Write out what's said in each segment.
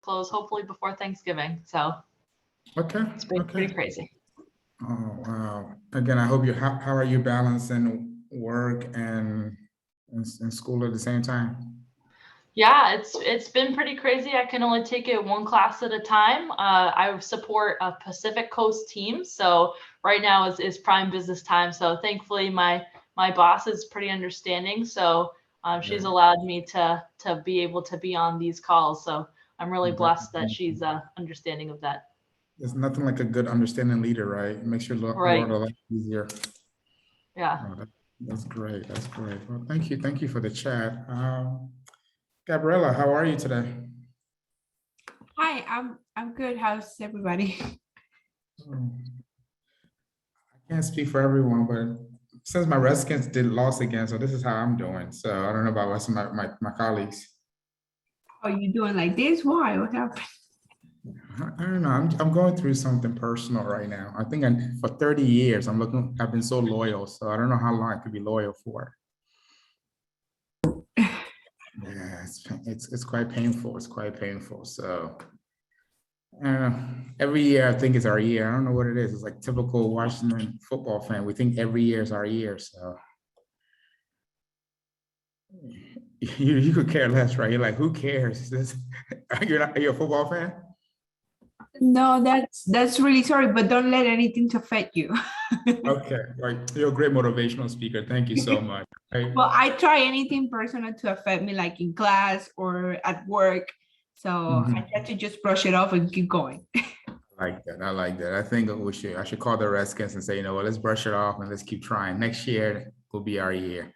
close hopefully before Thanksgiving. So Okay. it's been pretty crazy. Oh, wow. Again, I hope how are you balancing work and school at the same time? Yeah, it's been pretty crazy. I can only take it one class at a time. I support a Pacific Coast team, so right now is prime business time. So thankfully, my boss is pretty understanding. So she's allowed me to be able to be on these calls. So I'm really blessed that she's understanding of that. There's nothing like a good understanding leader, right? It makes your Right. Lord a lot easier. Yeah. Oh, that's great. That's great. Well, thank you. Thank you for the chat. Gabriella, how are you today? Hi, I'm good. How's everybody? I can't speak for everyone, but since my Redskins did lost again, so this is how I'm doing. So I don't know about rest of my colleagues. Are you doing like this? Why? What happened? I don't know. I'm going through something personal right now. I think for 30 years, I've been so loyal. So I don't know how long I could be loyal for. Yeah, it's quite painful. It's quite painful. So every year I think it's our year. I don't know what it is. It's like typical Washington football fan. We think every year is our year. So you could care less, right? You're like, who cares? Are you a football fan? No, that's really sorry, but don't let anything to affect you. Okay, right. You're a great motivational speaker. Thank you so much. Right? Well, I try anything personal to affect me, like in class or at work. So I try to just brush it off and keep going. I like that. I like that. I think I should call the Redskins and say, you know what, let's brush it off and let's keep trying. Next year will be our year.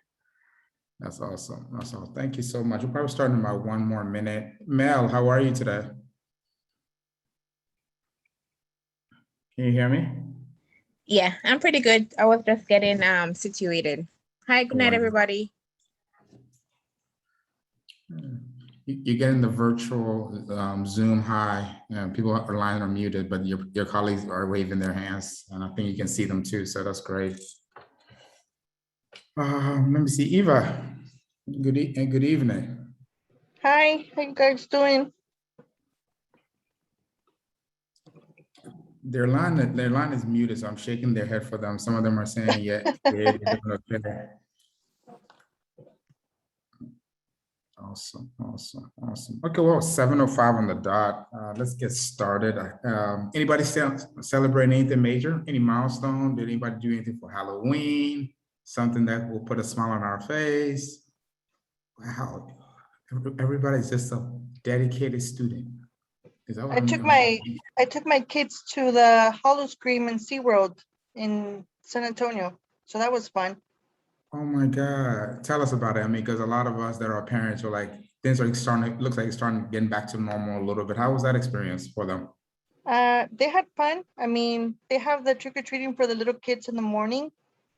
That's awesome. That's awesome. Thank you so much. We'll probably start in about 1 more minute. Mel, how are you today? Can you hear me? Yeah, I'm pretty good. I was just getting situated. Hi, good night, everybody. You get in the virtual Zoom hi, people are line are muted, but your colleagues are waving their hands, and I think you can see them too. So that's great. Let me see, Eva. Good evening. Hi, how you guys doing? Their line is muted, so I'm shaking their head for them. Some of them are saying, yeah, they're doing okay. Awesome. Okay, well, 7:05 on the dot. Let's get started. Anybody celebrate anything major? Any milestone? Did anybody do anything for Halloween? Something that will put a smile on our face? Wow, everybody's just a dedicated student. Is that what I took my kids to the Hollow Scream in SeaWorld in San Antonio, so that was fun. Oh my God. Tell us about it. I mean, because a lot of us that are parents are like, things are starting, looks like it's starting getting back to normal a little bit. How was that experience for them? They had fun. I mean, they have the trick-or-treating for the little kids in the morning.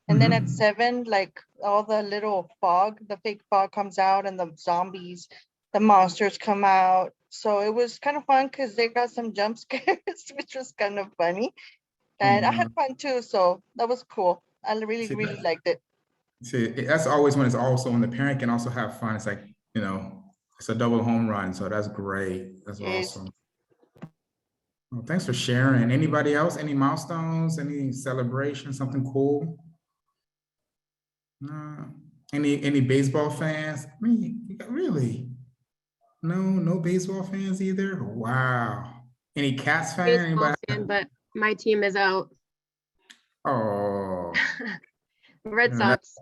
And then at 7, like all the little fog, the fake fog comes out and the zombies, the monsters come out. So it was kind of fun because they got some jump scares, which was kind of funny. And I had fun too. So that was cool. I really liked it. See, that's always when the parent can also have fun. It's like, you know, it's a double home run. So that's great. That's awesome. Well, thanks for sharing. Anybody else? Any milestones? Any celebrations? Something cool? Any baseball fans? I mean, really? No baseball fans either? Wow. Any Cats fan? Baseball fan, but my team is out. Oh. Red Sox.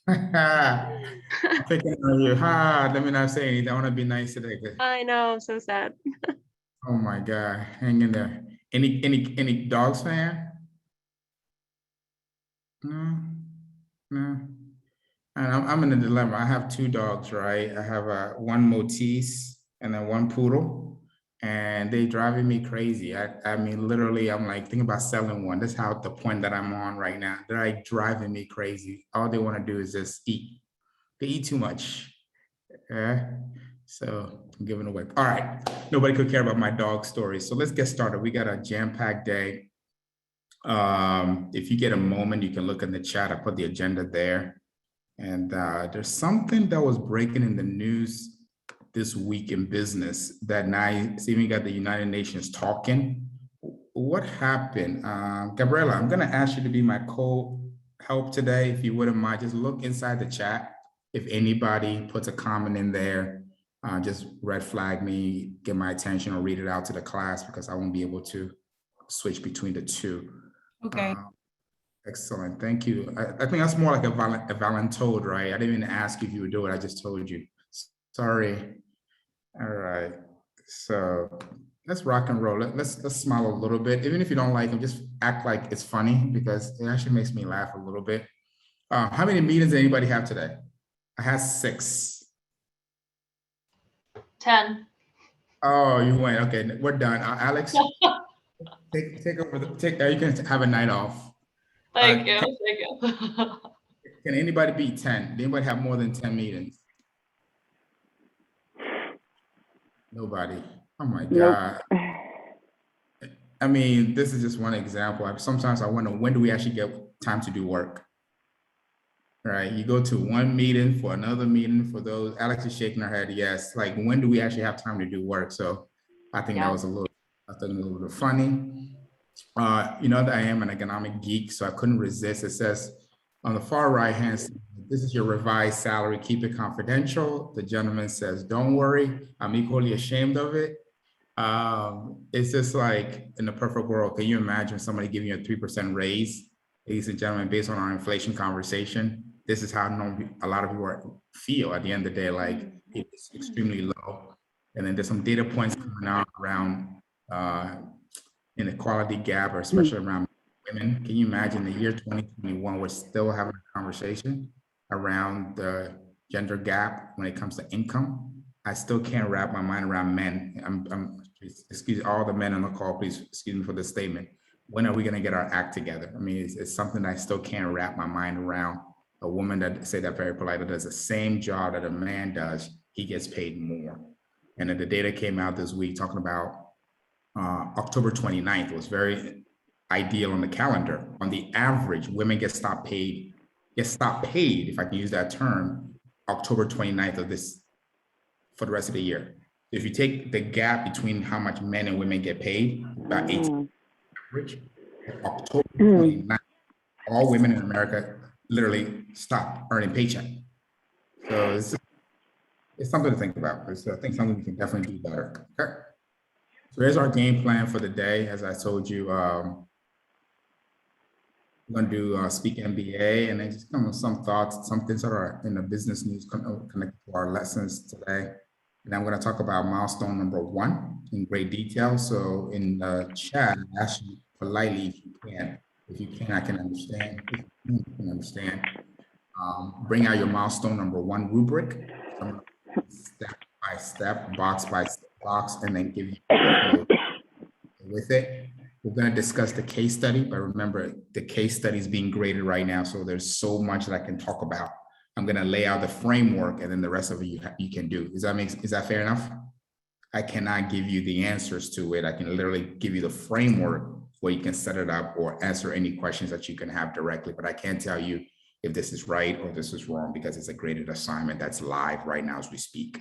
I'm picking on you. Let me not say anything. I want to be nice today. I know, I'm so sad. Oh my God, hang in there. Any Dogs fan? No. And I'm in a dilemma. I have 2 dogs, right? I have one Maltese and then one poodle, and they driving me crazy. I mean, literally, I'm like thinking about selling one. That's how the point that I'm on right now. They're like driving me crazy. All they want to do is just eat. They eat too much. Yeah. So I'm giving away. All right. Nobody could care about my dog story. So let's get started. We got a jam-packed day. If you get a moment, you can look in the chat. I put the agenda there. And there's something that was breaking in the news this week in business that now see we got the United Nations talking. What happened? Gabriela, I'm gonna ask you to be my co-help today. If you wouldn't mind, just look inside the chat. If anybody puts a comment in there, just red flag me, get my attention, or read it out to the class because I won't be able to switch between the two. Okay. Excellent, thank you. I think that's more like a voluntold, right? I didn't even ask you if you would do it, I just told you. Sorry. All right, so let's rock and roll. Let's smile a little bit. Even if you don't like them, just act like it's funny because it actually makes me laugh a little bit. How many meetings did anybody have today? I had 6. 10. Oh, you went, okay, we're done. Alex, take over, you can have a night off. Thank you. Thank you. Can anybody beat 10? Did anybody have more than 10 meetings? Nobody. Oh my God. I mean, this is just one example. Sometimes I wonder, when do we actually get time to do work? Right? You go to one meeting for another meeting for those. Alex is shaking her head. Yes. Like, when do we actually have time to do work? So I think that was a little bit funny. You know that I am an economic geek, so I couldn't resist. It says on the far right hand side, this is your revised salary, keep it confidential. The gentleman says, don't worry, I'm equally ashamed of it. It's just like, in the perfect world, can you imagine somebody giving you a 3% raise? Ladies and gentlemen, based on our inflation conversation, this is how a lot of people feel at the end of the day, like it's extremely low. And then there's some data points coming out around inequality gap, or especially around women. Can you imagine the year 2021, we're still having a conversation around the gender gap when it comes to income? I still can't wrap my mind around men. Excuse all the men on the call, please excuse me for this statement. When are we going to get our act together? I mean, it's something I still can't wrap my mind around. A woman that, say that very politely, does the same job that a man does, he gets paid more. And then the data came out this week talking about October 29th was very ideal on the calendar. On the average, women get stopped paid, if I can use that term, October 29th of this, for the rest of the year. If you take the gap between how much men and women get paid, about 18 average, October 29th, all women in America literally stop earning paycheck. So it's something to think about. It's, I think, something we can definitely do better. Okay. So here's our game plan for the day. As I told you, we're going to do Speak MBA, and then just come with some thoughts, some things that are in the business news connected to our lessons today. And I'm going to talk about milestone number 1 in great detail. So in the chat, I ask you politely if you can. If you can, I can understand. If you can understand. Bring out your milestone number 1 rubric. So step by step, box by box, and then give you with it. We're going to discuss the case study, but remember, the case study is being graded right now, so there's so much that I can talk about. I'm going to lay out the framework, and then the rest of it you can do. Is that fair enough? I cannot give you the answers to it. I can literally give you the framework where you can set it up or answer any questions that you can have directly, but I can't tell you if this is right or this is wrong because it's a graded assignment that's live right now as we speak.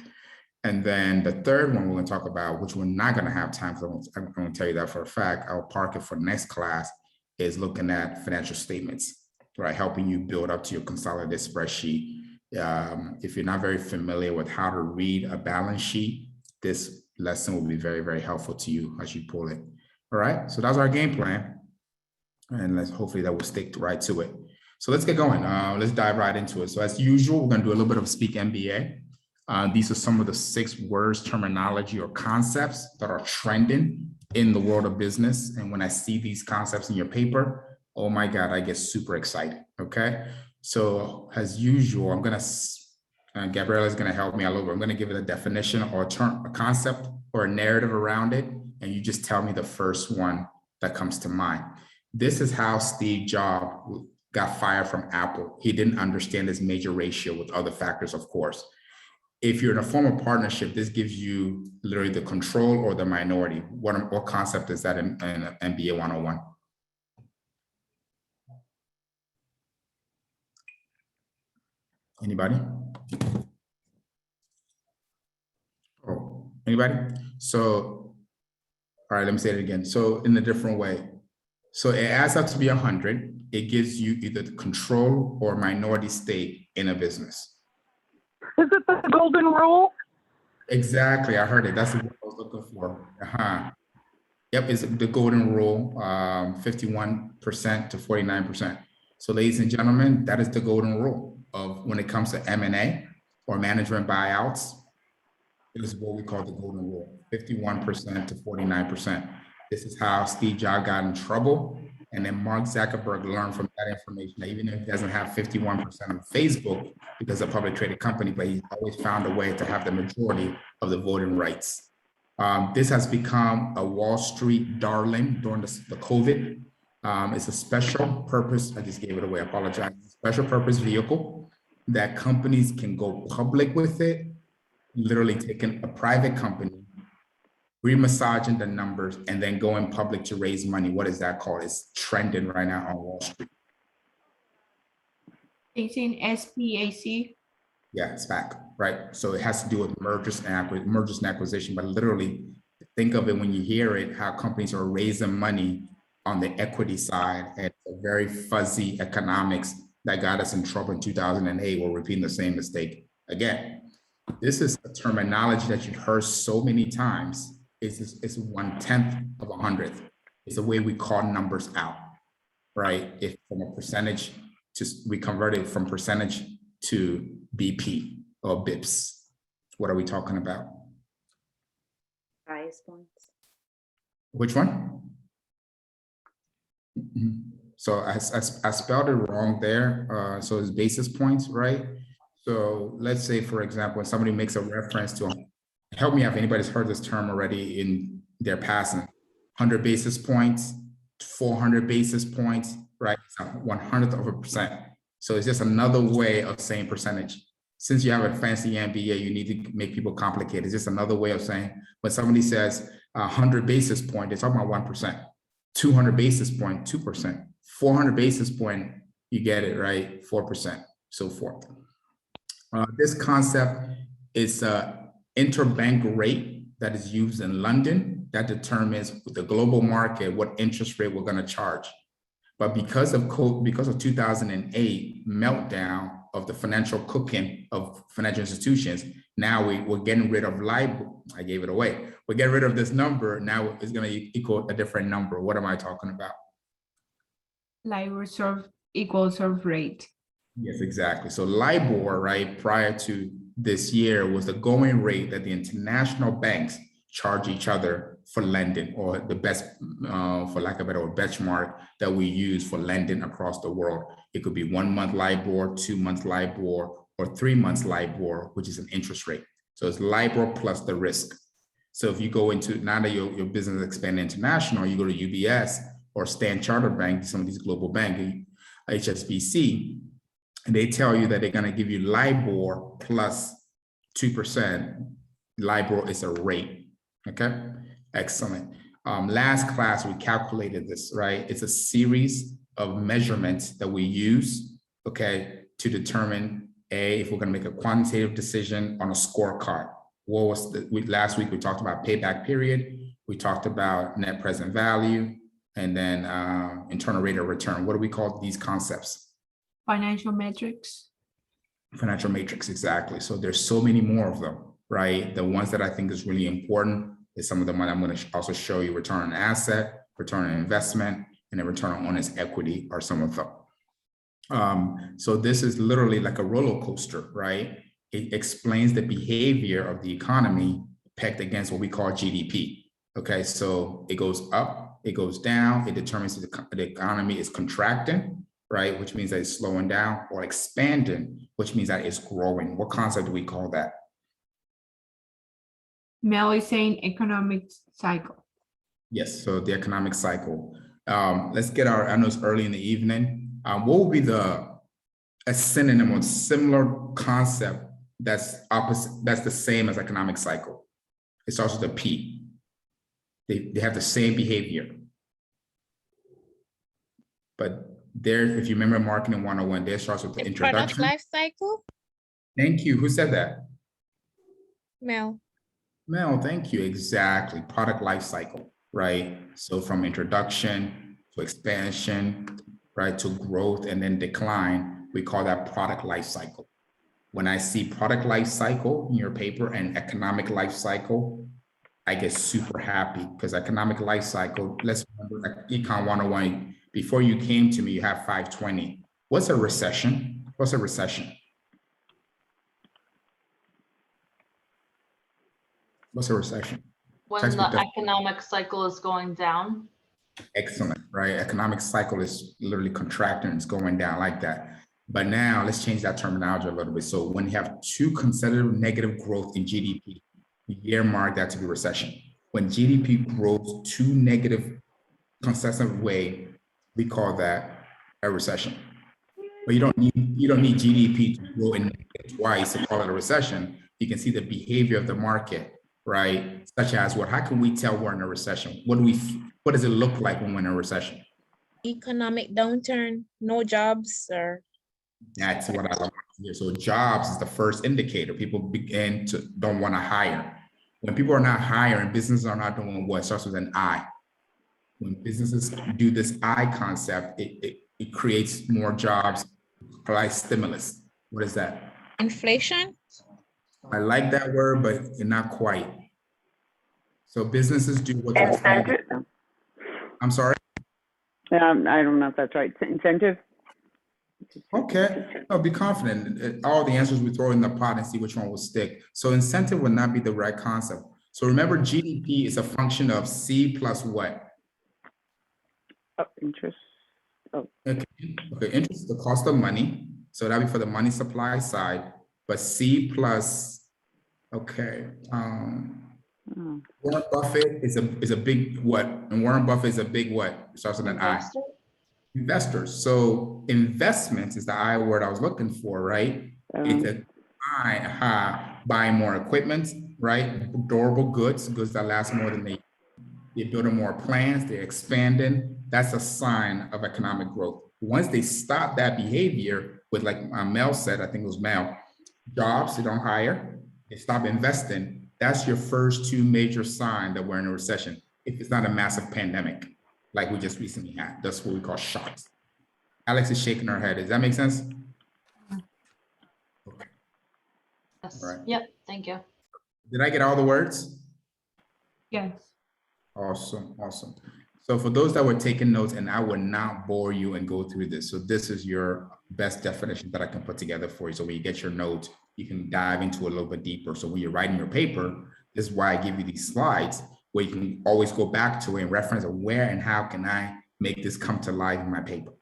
And then the third one we're going to talk about, which we're not going to have time for, I'm going to tell you that for a fact, I'll park it for next class, is looking at financial statements, right? Helping you build up to your consolidated spreadsheet. If you're not very familiar with how to read a balance sheet, this lesson will be very, very helpful to you as you pull it. All right, so that's our game plan. And hopefully that will stick right to it. So let's get going. Let's dive right into it. So as usual, we're going to do a little bit of Speak MBA. These are some of the 6 words, terminology, or concepts that are trending in the world of business. And when I see these concepts in your paper, oh my God, I get super excited. Okay. So as usual, I'm going to, Gabriela is going to help me a little bit. I'm going to give it a definition or a concept or a narrative around it. And you just tell me the first one that comes to mind. This is how Steve Jobs got fired from Apple. He didn't understand his major ratio with other factors, of course. If you're in a form of partnership, this gives you literally the control or the minority. What concept is that in MBA 101? Anybody? Anybody? So, all right, let me say it again. So in a different way. So it adds up to be 100. It gives you either the control or minority stake in a business. Is it the golden rule? Exactly, I heard it. That's what I was looking for. Yep, it's the golden rule, 51% to 49%. So ladies and gentlemen, that is the golden rule of when it comes to M&A or management buyouts. It is what we call the golden rule, 51% to 49%. This is how Steve Jobs got in trouble. And then Mark Zuckerberg learned from that information that even if he doesn't have 51% of Facebook because it's a public traded company, but he's always found a way to have the majority of the voting rights. This has become a Wall Street darling during the COVID. It's a special purpose, I just gave it away, I apologize. Special purpose vehicle that companies can go public with it, literally taking a private company, remassaging the numbers, and then going public to raise money. What is that called? It's trending right now on Wall Street. It's in SPAC. Yeah, SPAC, right? So it has to do with mergers and acquisition, but literally think of it when you hear it, how companies are raising money on the equity side, and a very fuzzy economics that got us in trouble in 2008. We're repeating the same mistake again. This is a terminology that you've heard so many times. It's 1/10 of 100th. It's the way we call numbers out, right? If from a percentage we convert it from percentage to BP or BIPs. What are we talking about? Bias points. Which one? So I spelled it wrong there. So it's basis points, right? So let's say, for example, when somebody makes a reference to, help me out if anybody's heard this term already in their passing, 100 basis points, 400 basis points, right? 1/100th of a percent. So it's just another way of saying percentage. Since you have a fancy MBA, you need to make people complicated. It's just another way of saying, when somebody says 100 basis point, they're talking about 1%, 200 basis point, 2%, 400 basis point, you get it, right? 4%, so forth. This concept is an interbank rate that is used in London that determines the global market, what interest rate we're going to charge. But because of 2008 meltdown of the financial cooking of financial institutions, now we're getting rid of LIBOR. I gave it away. We're getting rid of this number. Now it's going to equal a different number. What am I talking about? LIBOR equals rate. Yes, exactly. So LIBOR, right, prior to this year was the going rate that the international banks charge each other for lending, or the best, for lack of a better word, benchmark that we use for lending across the world. It could be 1 month LIBOR, 2 months LIBOR, or 3 months LIBOR, which is an interest rate. So it's LIBOR plus the risk. So if you go into, now that your business expand international, you go to UBS or Standard Chartered Bank, some of these global banks, HSBC, and they tell you that they're going to give you LIBOR plus 2%. LIBOR is a rate. Okay, excellent. Last class, we calculated this, right? It's a series of measurements that we use, okay, to determine if we're going to make a quantitative decision on a scorecard. What was last week? We talked about payback period. We talked about net present value, and then internal rate of return. What do we call these concepts? Financial metrics. Financial matrix, exactly. So there's so many more of them, right? The ones that I think is really important is some of them I'm going to also show you. Return on asset, return on investment, and then return on owner's equity are some of them. So this is literally like a roller coaster, right? It explains the behavior of the economy pegged against what we call GDP. Okay, so it goes up, it goes down, it determines if the economy is contracting, right? Which means that it's slowing down, or expanding, which means that it's growing. What concept do we call that? Mel is saying economic cycle. Yes, so the economic cycle. Let's get I know it's early in the evening. What would be a synonym or similar concept that's opposite, that's the same as economic cycle? It starts with a P. They have the same behavior. But there, if you remember marketing 101, there starts with the introduction. Product life cycle? Thank you. Who said that? Mel. Mel, thank you. Exactly. Product life cycle, right? So from introduction to expansion, right, to growth and then decline, we call that product life cycle. When I see product life cycle in your paper and economic life cycle, I get super happy because economic life cycle, let's remember like Econ 101, before you came to me, you have 520. What's a recession? What's a recession? What's a recession? When Textbook the economic cycle is going down. Excellent, right? Economic cycle is literally contracting, it's going down like that. But now let's change that terminology a little bit. So when you have two consecutive negative growth in GDP, we earmark that to be recession. When GDP grows two negative consecutive way, we call that a recession. But you don't need GDP to grow in twice to call it a recession. You can see the behavior of the market, right? Such as what? How can we tell we're in a recession? What does it look like when we're in a recession? Economic downturn, no jobs, or That's what I like to hear. So jobs is the first indicator. People begin to don't want to hire. When people are not hiring, businesses are not doing what? It starts with an I. When businesses do this I concept, it creates more jobs, like stimulus. What is that? inflation. I like that word, but not quite. So businesses do what they're told. Incentive. I'm sorry. I don't know if that's right. Incentive. Okay, no, be confident. All the answers we throw in the pot and see which one will stick. So incentive would not be the right concept. So remember, GDP is a function of C plus what? Oh, interest. Okay, interest is the cost of money. So that'd be for the money supply side, but C plus, okay. Oh. Warren Buffett is a big what? And Warren Buffett is a big what? It starts with an I. Investor? Investors. So investments is the I word I was looking for, right? It's a buying more equipment, right? Durable goods that last more than they're building more plants, they're expanding. That's a sign of economic growth. Once they stop that behavior with, like Mel said, I think it was Mel, jobs, they don't hire, they stop investing. That's your first two major signs that we're in a recession. If it's not a massive pandemic, like we just recently had, that's what we call shocks. Alex is shaking her head. Does that make sense? Okay. Yes. All right. Yep. Thank you. Did I get all the words? Yes. Awesome, awesome. So for those that were taking notes, and I will not bore you and go through this. So this is your best definition that I can put together for you. So when you get your notes, you can dive into a little bit deeper. So when you're writing your paper, this is why I give you these slides where you can always go back to it and reference where and how can I make this come to life in my paper.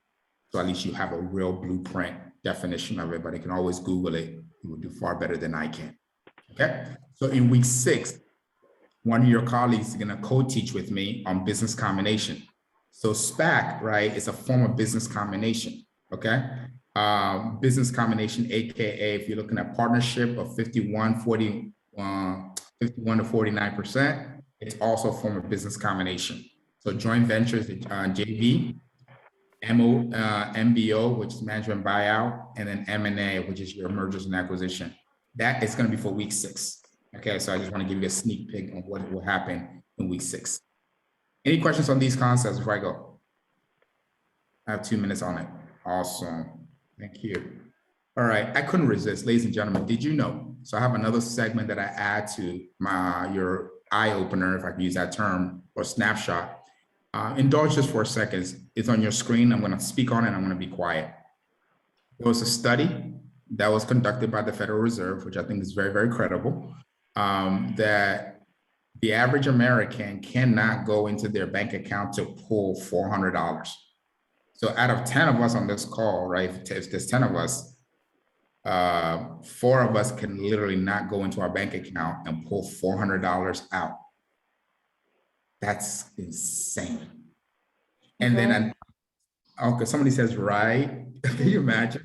So at least you have a real blueprint definition of it, but you can always Google it. You will do far better than I can. Okay. So in week 6, one of your colleagues is going to co-teach with me on business combination. So SPAC, right, is a form of business combination, okay? Business combination, AKA, if you're looking at partnership of 51 to 49%, it's also a form of business combination. So joint ventures, JV, MBO, which is management buyout, and then M&A, which is your mergers and acquisition. That is going to be for week 6. Okay, so I just want to give you a sneak peek on what will happen in week 6. Any questions on these concepts before I go? I have 2 minutes on it. Awesome. Thank you. All right, I couldn't resist, ladies and gentlemen. Did you know? So I have another segment that I add to your eye opener, if I can use that term, or snapshot. Indulge just for a second. It's on your screen. I'm going to speak on it. I'm going to be quiet. There was a study that was conducted by the Federal Reserve, which I think is very, very credible. That the average American cannot go into their bank account to pull $400. So out of 10 of us on this call, right, if there's 10 of us, 4 of us can literally not go into our bank account and pull $400 out. That's insane. And then, okay, somebody says, right, can you imagine?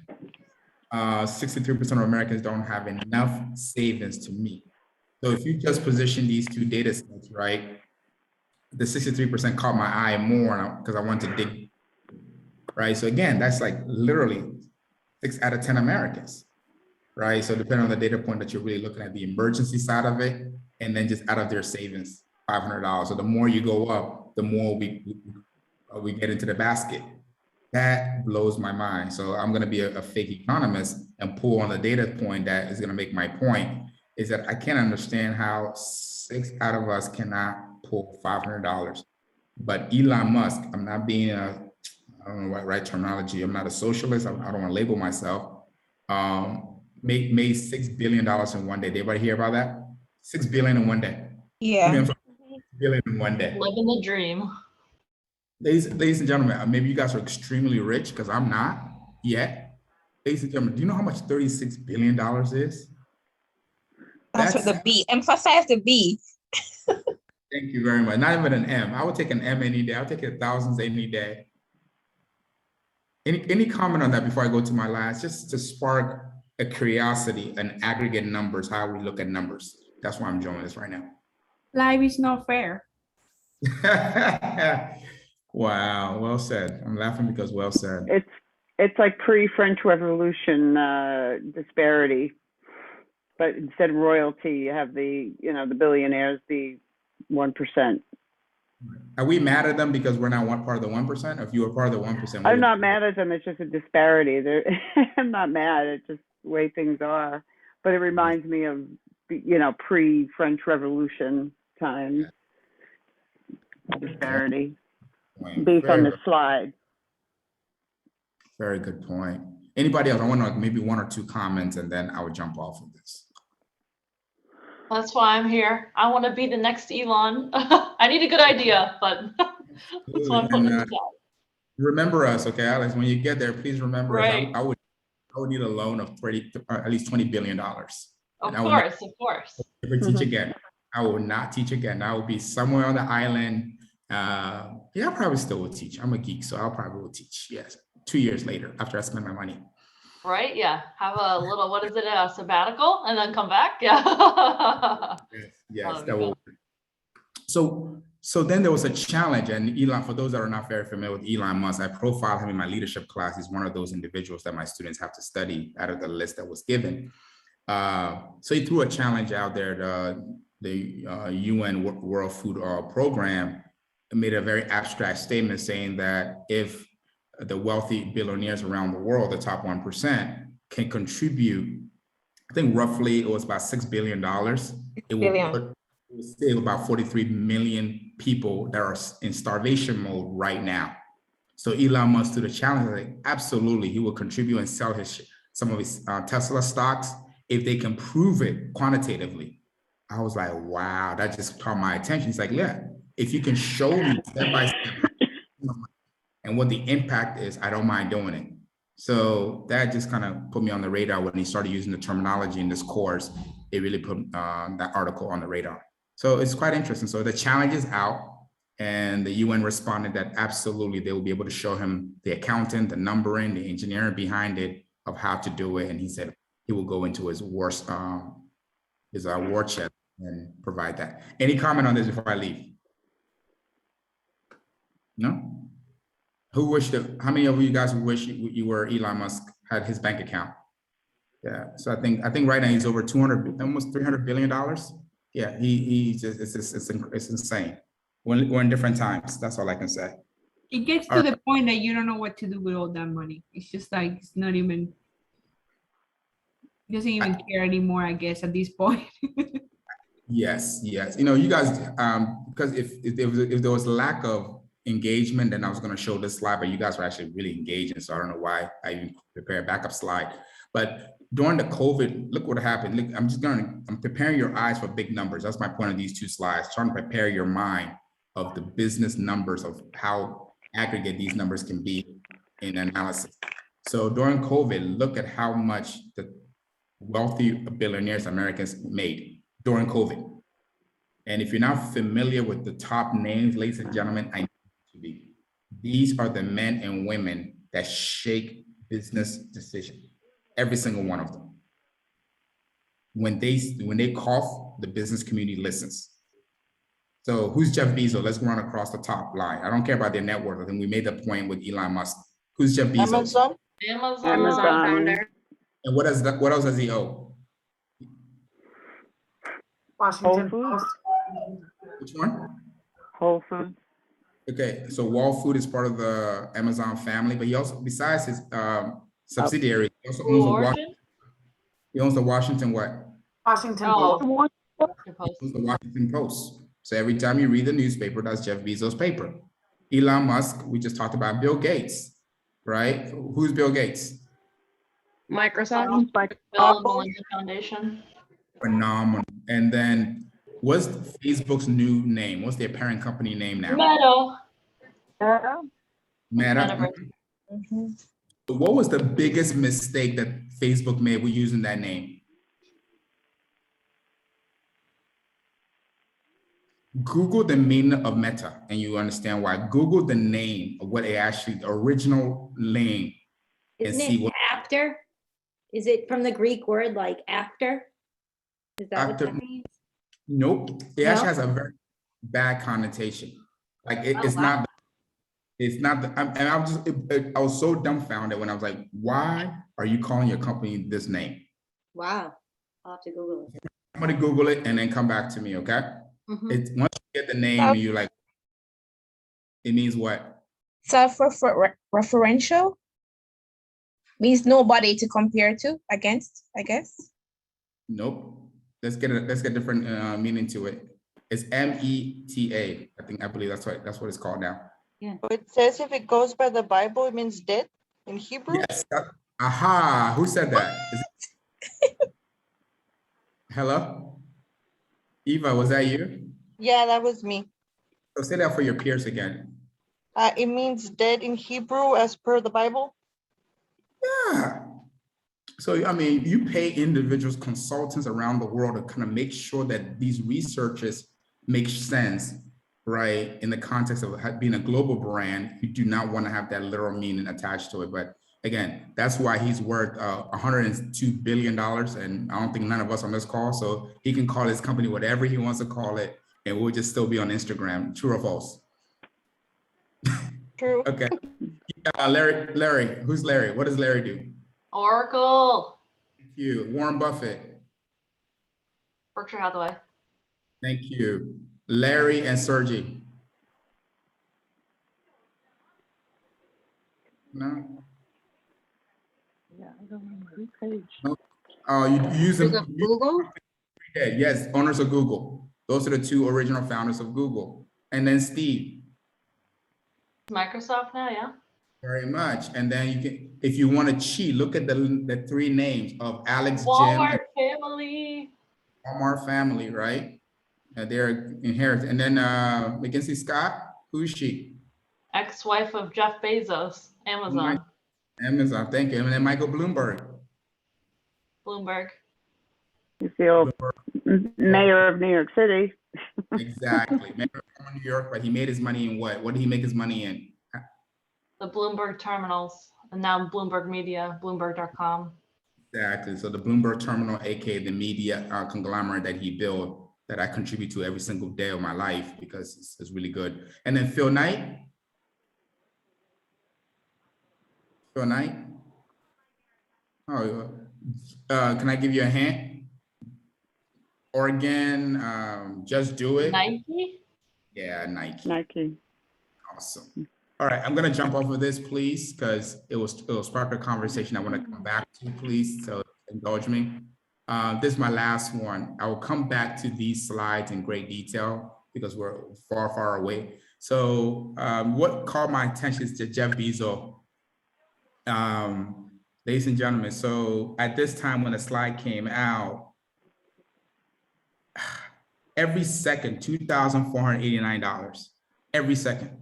63% of Americans don't have enough savings to meet. So if you just position these two data sets, right, the 63% caught my eye more because I want to dig, right? So again, that's like literally 6 out of 10 Americans. right? So depending on the data point that you're really looking at, the emergency side of it, and then just out of their savings, $500. So the more you go up, the more we get into the basket. That blows my mind. So I'm going to be a fake economist and pull on the data point that is going to make my point, is that I can't understand how 6 out of us cannot pull $500. But Elon Musk, I'm not being I don't know what right terminology. I'm not a socialist. I don't want to label myself. Made $6 billion in one day. Did everybody hear about that? $6 billion in one day. Yeah. I mean, I'm sorry, $6 billion in one day. Living the dream. Ladies and gentlemen, maybe you guys are extremely rich because I'm not yet. Ladies and gentlemen, do you know how much $36 billion is? That's what the B, emphasize the B. Thank you very much. Not even an M. I would take an M any day. I'll take it thousands any day. Any comment on that before I go to my last, just to spark a curiosity and aggregate numbers, how we look at numbers. That's why I'm joining this right now. Life is not fair. Wow, well said. I'm laughing because well said. It's like pre-French Revolution disparity, but instead of royalty, you have the billionaires, the 1%. Are we mad at them because we're not one part of the 1%? Or if you were part of the 1%? I'm not mad at them. It's just a disparity. I'm not mad. It's just the way things are. But it reminds me of, pre-French Revolution times. Disparity based on the slide. Very good point. Anybody else? I want to maybe 1 or 2 comments, and then I would jump off of this. That's why I'm here. I want to be the next Elon. I need a good idea, but that's why I'm putting it down. Remember us, okay, Alex? When you get there, please remember Right. us. I would need a loan of at least $20 billion. Of course. Never teach again. I will not teach again. I will be somewhere on the island. Yeah, I probably still will teach. I'm a geek, so I'll probably will teach. Yes, 2 years later after I spend my money. Right? Yeah. Have a little, what is it, a sabbatical, and then come back? Yeah. Yes, that will. So then there was a challenge, and Elon, for those that are not very familiar with Elon Musk, I profiled him in my leadership class. He's one of those individuals that my students have to study out of the list that was given. So he threw a challenge out there. The UN World Food Program made a very abstract statement saying that if the wealthy billionaires around the world, the top 1%, can contribute, I think roughly it was about $6 billion. It will save about 43 million people that are in starvation mode right now. So Elon Musk to the challenge, like, absolutely, he will contribute and sell some of his Tesla stocks if they can prove it quantitatively. I was like, wow, that just caught my attention. He's like, yeah, if you can show me step by step and what the impact is, I don't mind doing it. So that just kind of put me on the radar. When he started using the terminology in this course, it really put that article on the radar. So it's quite interesting. So the challenge is out, and the UN responded that absolutely they will be able to show him the accounting, the numbering, the engineering behind it of how to do it. And he said he will go into his war chest and provide that. Any comment on this before I leave? No? How many of you guys wish you were Elon Musk, had his bank account? Yeah, so I think right now he's over almost $300 billion. Yeah, it's insane. We're in different times. That's all I can say. It gets to the point that you don't know what to do with all that money. It's just like, it's not even, doesn't even care anymore, I guess, at this point. Yes. You guys, because if there was lack of engagement, then I was going to show this slide, but you guys were actually really engaging, so I don't know why I even prepared a backup slide. But during the COVID, look what happened. Look, I'm preparing your eyes for big numbers. That's my point of these 2 slides, trying to prepare your mind of the business numbers of how aggregate these numbers can be in analysis. So during COVID, look at how much the wealthy billionaires Americans made during COVID. And if you're not familiar with the top names, ladies and gentlemen, I need to be. These are the men and women that shake business decisions. Every single one of them. When they cough, the business community listens. So who's Jeff Bezos? Let's run across the top line. I don't care about their net worth. I think we made the point with Elon Musk. Who's Jeff Bezos? Amazon. Amazon founder. And what else does he owe? Whole Foods? Which one? Whole Foods? Okay, so Wall Food is part of the Amazon family, but he also, besides his subsidiary, he also owns Origin? he owns the Washington what? Washington Oh, Post. the Post. He owns the Washington Post. So every time you read the newspaper, that's Jeff Bezos' paper. Elon Musk, we just talked about Bill Gates, right? Who's Bill Gates? Microsoft. Bill and Melinda Foundation. Phenomenal. And then what's Facebook's new name? What's their parent company name now? Meta. Meta. Metaverse. Mhm. What was the biggest mistake that Facebook made with using that name? Google the meaning of Meta and you understand why. Google the name of what it actually, the original name. Isn't see it what- after? Is it from the Greek word like after? Is that what After- that means? Nope, it actually No? has a very bad connotation. Like Oh, it's wow. not, and I was just, I was so dumbfounded when I was like, why are you calling your company this name? Wow. I'll have to Google it. I'm gonna Google it and then come back to me, okay? Mhm. It's once you get the name, you like, it means what? Self-referential means nobody to compare to, against, I guess. Nope. Let's get different meaning to it. It's META. I believe that's what it's called now. It says if it goes by the Bible, it means dead in Hebrew. Yes. Aha. Who said that? Hello? Eva, was that you? Yeah, that was me. So say that for your peers again. It means dead in Hebrew as per the Bible. Yeah. So, I mean, you pay individuals, consultants around the world to kind of make sure that these researches make sense, right? In the context of being a global brand, you do not want to have that literal meaning attached to it. But again, that's why he's worth $102 billion. And I don't think none of us on this call, so he can call his company whatever he wants to call it, and we'll just still be on Instagram. True or false? True. Okay. Larry, who's Larry? What does Larry do? Oracle. Thank you. Warren Buffett. Berkshire Hathaway. Thank you. Larry and Sergey. No? Yeah, I don't remember whose page. Oh, you use them. Google? Yeah, yes, owners of Google. Those are the two original founders of Google. And then Steve. Microsoft now, yeah. Very much. And then you can, if you want to cheat, look at the three names of Alex, Jim, Walmart family. Walmart family, right? They're inherited. And then Mackenzie Scott, who's she? Ex-wife of Jeff Bezos, Amazon. Amazon, thank you. And then Michael Bloomberg. Bloomberg. He's the old mayor of New York City. Exactly. Mayor of New York, but he made his money in what? What did he make his money in? The Bloomberg terminals, and now Bloomberg Media, Bloomberg.com. Exactly. So the Bloomberg terminal, aka the media conglomerate that he built, that I contribute to every single day of my life because it's really good. And then Phil Knight. Phil Knight. Oh, can I give you a hint? Oregon, just do it. Nike. Yeah, Nike. Nike. Awesome. All right, I'm gonna jump off of this, please, because it'll spark a conversation I want to come back to, please. So indulge me. This is my last one. I will come back to these slides in great detail because we're far, far away. So what caught my attention is to Jeff Bezos. Ladies and gentlemen, so at this time when the slide came out, every second, $2,489, every second.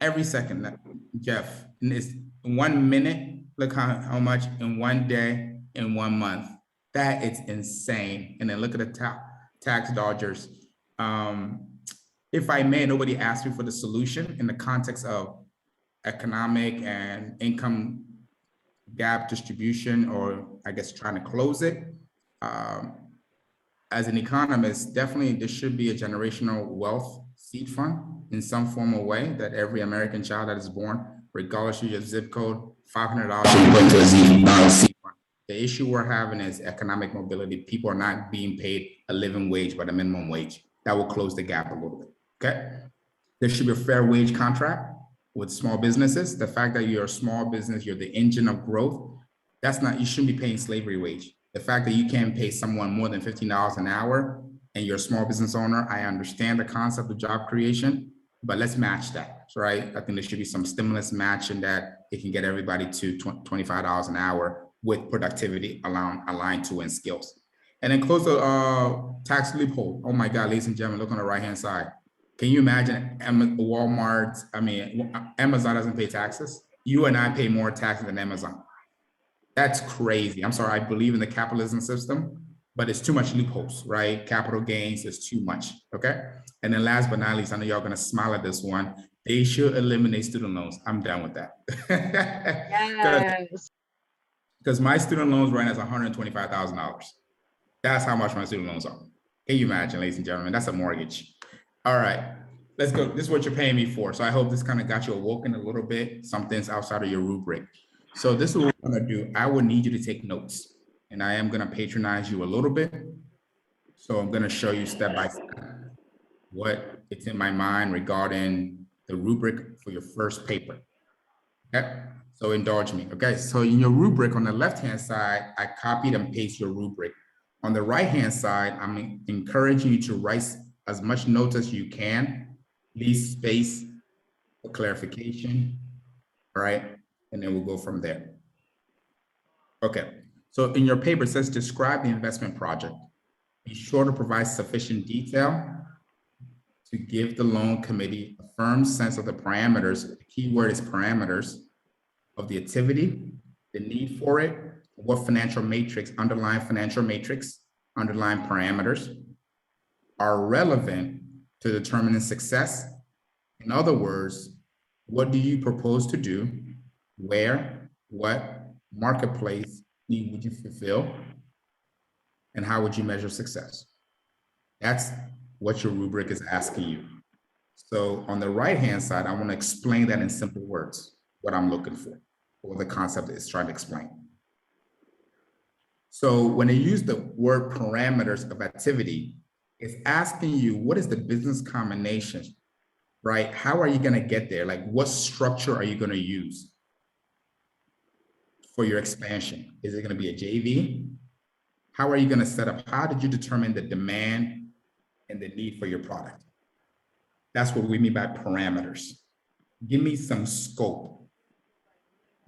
Every second, Jeff, and it's 1 minute, look how much in 1 day, in 1 month. That is insane. And then look at the tax dodgers. If I may, nobody asked me for the solution in the context of economic and income gap distribution, or I guess trying to close it. As an economist, definitely there should be a generational wealth seed fund in some form or way that every American child that is born, regardless of your zip code, $500 should be put into a seed fund. The issue we're having is economic mobility. People are not being paid a living wage, but a minimum wage. That will close the gap a little bit, okay? There should be a fair wage contract with small businesses. The fact that you're a small business, you're the engine of growth, that's not, you shouldn't be paying slavery wage. The fact that you can't pay someone more than $15 an hour and you're a small business owner, I understand the concept of job creation, but let's match that, right? I think there should be some stimulus matching that it can get everybody to $25 an hour with productivity aligned to and skills. And then close the tax loophole. Oh my God, ladies and gentlemen, look on the right-hand side. Can you imagine Walmart, Amazon doesn't pay taxes? You and I pay more taxes than Amazon. That's crazy. I'm sorry, I believe in the capitalism system, but it's too much loopholes, right? Capital gains is too much, okay? And then last but not least, I know y'all gonna smile at this one. They should eliminate student loans. I'm done with that. Yes. Because my student loans run as $125,000. That's how much my student loans are. Can you imagine, ladies and gentlemen? That's a mortgage. All right, let's go. This is what you're paying me for. So I hope this kind of got you awoken a little bit. Something's outside of your rubric. So this is what we're gonna do. I will need you to take notes, and I am gonna patronize you a little bit. So I'm gonna show you step by step what it's in my mind regarding the rubric for your first paper. Okay, so indulge me. Okay, so in your rubric on the left-hand side, I copied and pasted your rubric. On the right-hand side, I'm encouraging you to write as much notes as you can, leave space for clarification, all right? And then we'll go from there. Okay, so in your paper, it says describe the investment project. Be sure to provide sufficient detail to give the loan committee a firm sense of the parameters. The key word is parameters of the activity, the need for it, what financial matrix, underlying financial matrix, underlying parameters are relevant to determining success. In other words, what do you propose to do? Where, what marketplace need would you fulfill? And how would you measure success? That's what your rubric is asking you. So on the right-hand side, I want to explain that in simple words, what I'm looking for, or the concept it's trying to explain. So when I use the word parameters of activity, it's asking you, what is the business combination, right? How are you going to get there? Like, what structure are you going to use for your expansion? Is it going to be a JV? How are you going to set up? How did you determine the demand and the need for your product? That's what we mean by parameters. Give me some scope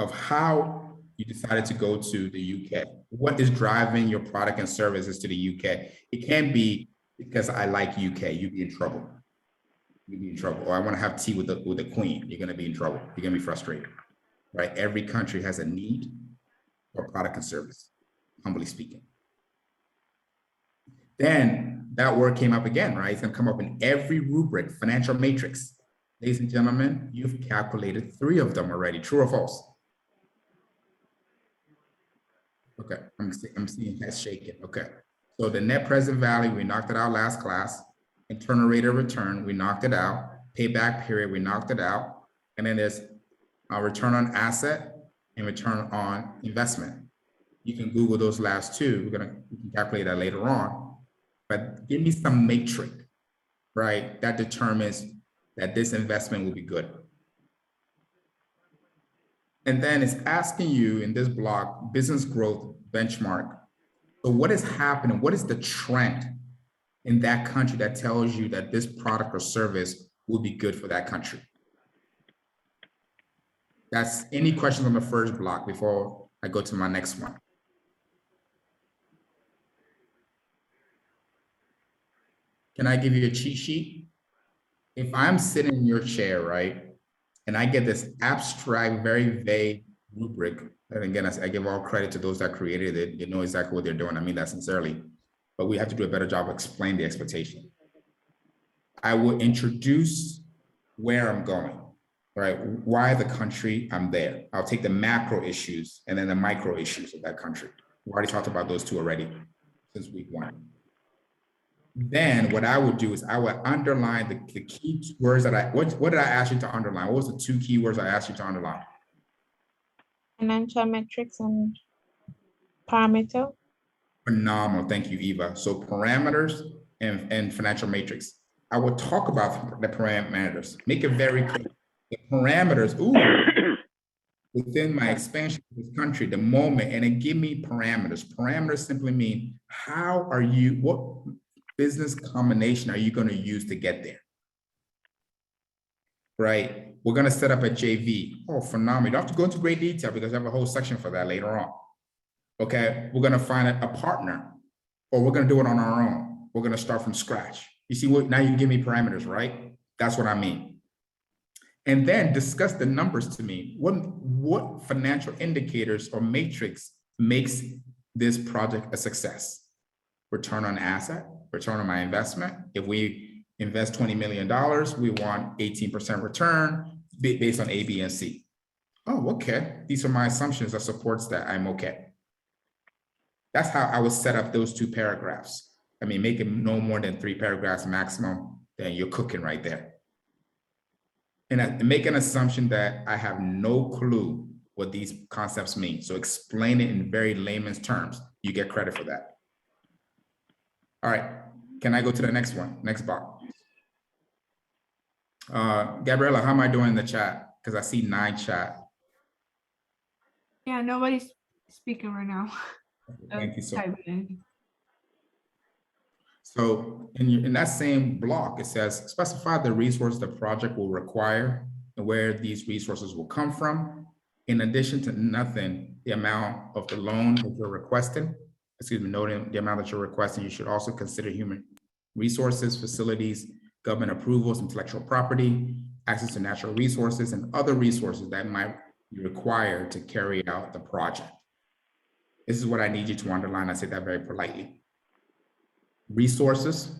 of how you decided to go to the UK. What is driving your product and services to the UK? It can't be because I like UK, you'd be in trouble. You'd be in trouble. Or I want to have tea with the queen. You're going to be in trouble. You're going to be frustrated, right? Every country has a need for product and service, humbly speaking. Then that word came up again, right? It's going to come up in every rubric, financial matrix. Ladies and gentlemen, you've calculated 3 of them already. True or false? Okay, I'm seeing heads shaking. Okay, so the net present value, we knocked it out last class. Internal rate of return, we knocked it out. Payback period, we knocked it out. And then there's a return on asset and return on investment. You can Google those last 2. We can calculate that later on. But give me some matrix, right, that determines that this investment will be good. And then it's asking you in this block, business growth benchmark. So what is happening? What is the trend in that country that tells you that this product or service will be good for that country? That's any questions on the first block before I go to my next one. Can I give you a cheat sheet? If I'm sitting in your chair, right, and I get this abstract, very vague rubric, and again, I give all credit to those that created it. You know exactly what they're doing. I mean that sincerely, but we have to do a better job of explaining the expectation. I will introduce where I'm going, right? Why the country I'm there. I'll take the macro issues and then the micro issues of that country. We already talked about those 2 already since week 1. Then what I would do is I would underline the key words that what did I ask you to underline? What was the 2 key words I asked you to underline? Financial metrics and Parameter. Phenomenal. Thank you, Eva. So parameters and financial matrix. I will talk about the parameters. Make it very clear. The parameters, within my expansion of this country, the moment, and it give me parameters. Parameters simply mean what business combination are you going to use to get there? Right? We're going to set up a JV. Oh, phenomenal. You don't have to go into great detail because I have a whole section for that later on. Okay, we're going to find a partner, or we're going to do it on our own. We're going to start from scratch. You see what, now you give me parameters, right? That's what I mean. And then discuss the numbers to me. What financial indicators or matrix makes this project a success? Return on asset, return on my investment. If we invest $20 million, we want 18% return based on A, B, and C. Oh, okay. These are my assumptions that supports that I'm okay. That's how I would set up those 2 paragraphs. I mean, make it no more than 3 paragraphs maximum, then you're cooking right there. And make an assumption that I have no clue what these concepts mean. So explain it in very layman's terms. You get credit for that. All right, can I go to the next one? Next box. Gabriella, how am I doing in the chat? Because I see 9 chat. Yeah, nobody's speaking right now. Thank you so much. So in that same block, it says, specify the resource the project will require and where these resources will come from. In addition to nothing, the amount of the loan that you're requesting, noting the amount that you're requesting, you should also consider human resources, facilities, government approvals, intellectual property, access to natural resources, and other resources that might be required to carry out the project. This is what I need you to underline. I say that very politely. Resources,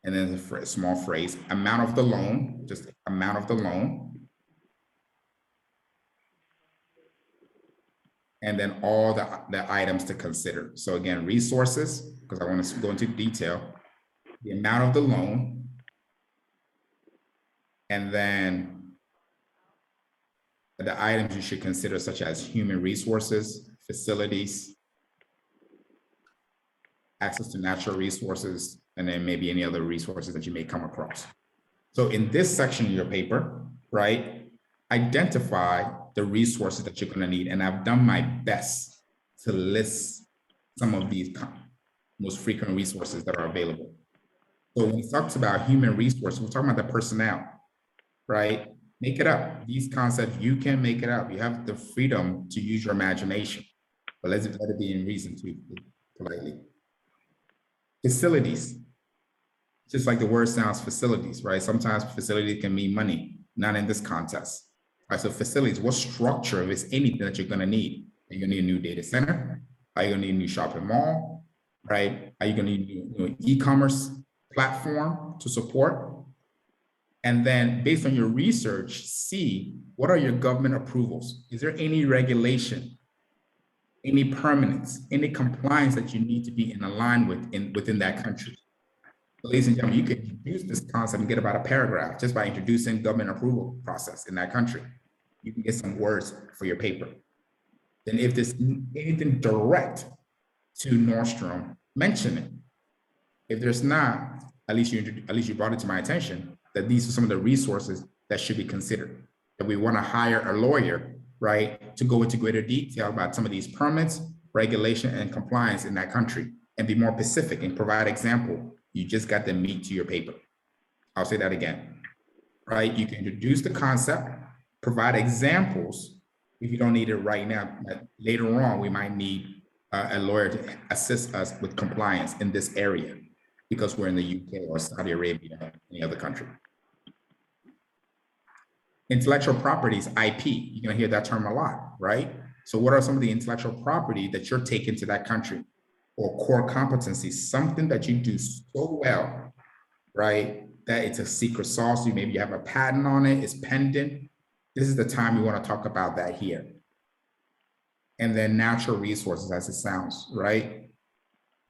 and then a small phrase, amount of the loan, just amount of the loan, and then all the items to consider. So again, resources, because I want to go into detail, the amount of the loan, and then the items you should consider, such as human resources, facilities, access to natural resources, and then maybe any other resources that you may come across. So in this section of your paper, right, identify the resources that you're going to need. And I've done my best to list some of these most frequent resources that are available. So when it talks about human resources, we're talking about the personnel, right? Make it up. These concepts, you can make it up. You have the freedom to use your imagination, but let it be in reason to politely. Facilities, just like the word sounds, facilities, right? Sometimes facility can mean money, not in this context. All right, so facilities, what structure, if it's anything that you're gonna need? Are you gonna need a new data center? Are you gonna need a new shopping mall, right? Are you gonna need a new e-commerce platform to support? And then based on your research, see, what are your government approvals? Is there any regulation, any permanence, any compliance that you need to be in line with within that country? Ladies and gentlemen, you can introduce this concept and get about a paragraph just by introducing government approval process in that country. You can get some words for your paper. Then if there's anything direct to Nordstrom, mention it. If there's not, at least you brought it to my attention that these are some of the resources that should be considered. That we want to hire a lawyer, right, to go into greater detail about some of these permits, regulation, and compliance in that country, and be more specific and provide example. You just got the meat to your paper. I'll say that again, right? You can introduce the concept, provide examples if you don't need it right now. But later on, we might need a lawyer to assist us with compliance in this area because we're in the UK or Saudi Arabia or any other country. Intellectual properties, IP, you're gonna hear that term a lot, right? So what are some of the intellectual property that you're taking to that country? Or core competencies, something that you do so well, right, that it's a secret sauce. Maybe you have a patent on it, it's pending. This is the time you want to talk about that here. And then natural resources, as it sounds, right?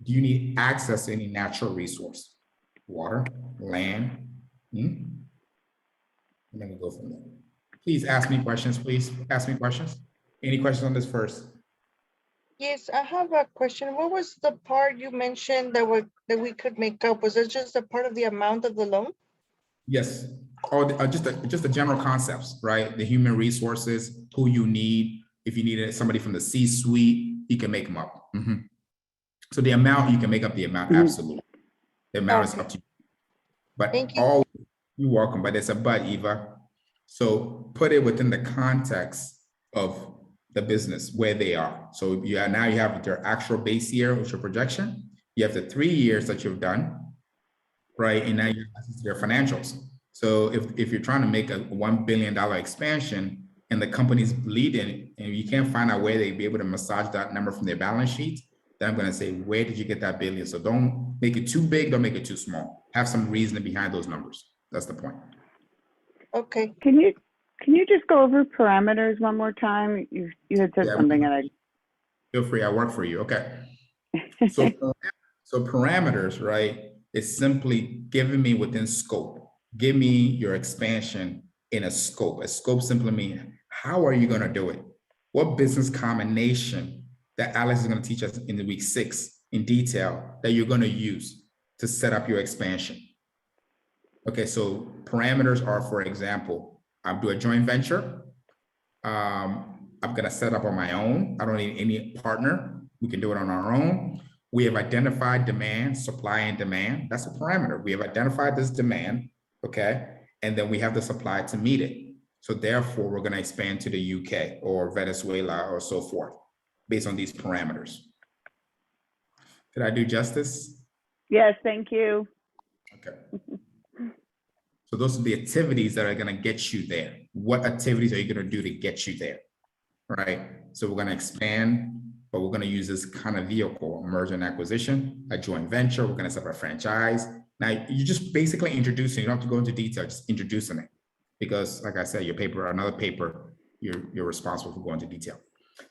Do you need access to any natural resource? Water, land? And then we go from there. Please ask me questions, please. Ask me questions. Any questions on this first? Yes, I have a question. What was the part you mentioned that we could make up? Was it just a part of the amount of the loan? Yes. Or just the general concepts, right? The human resources, who you need. If you needed somebody from the C-suite, you can make them up. Mhm. So the amount, you can make up the amount, absolutely. The amount is up to you. But Thank you. all, you're welcome, but it's a but, Eva. So put it within the context of the business, where they are. So now you have their actual base year, which is your projection. You have the 3 years that you've done, right? And now you have their financials. So if you're trying to make a $1 billion expansion and the company's bleeding and you can't find out where they'd be able to massage that number from their balance sheet, then I'm going to say, where did you get that billion? So don't make it too big, don't make it too small. Have some reasoning behind those numbers. That's the point. Okay. Can you just go over parameters one more time? You had said something and I. Feel free, I work for you. Okay. So parameters, right? It's simply giving me within scope. Give me your expansion in a scope. A scope simply means, how are you going to do it? What business combination that Alex is going to teach us in the week 6 in detail that you're going to use to set up your expansion? Okay, so parameters are, for example, I'm doing a joint venture. I'm going to set up on my own. I don't need any partner. We can do it on our own. We have identified demand, supply and demand. That's a parameter. We have identified this demand, okay? And then we have the supply to meet it. So therefore, we're going to expand to the UK or Venezuela or so forth based on these parameters. Did I do justice? Yes, thank you. Okay. So those are the activities that are going to get you there. What activities are you going to do to get you there, right? So we're going to expand, but we're going to use this kind of vehicle, a merger and acquisition, a joint venture. We're going to set up a franchise. Now, you just basically introducing, you don't have to go into detail, just introducing it. Because like I said, your paper, another paper, you're responsible for going into detail.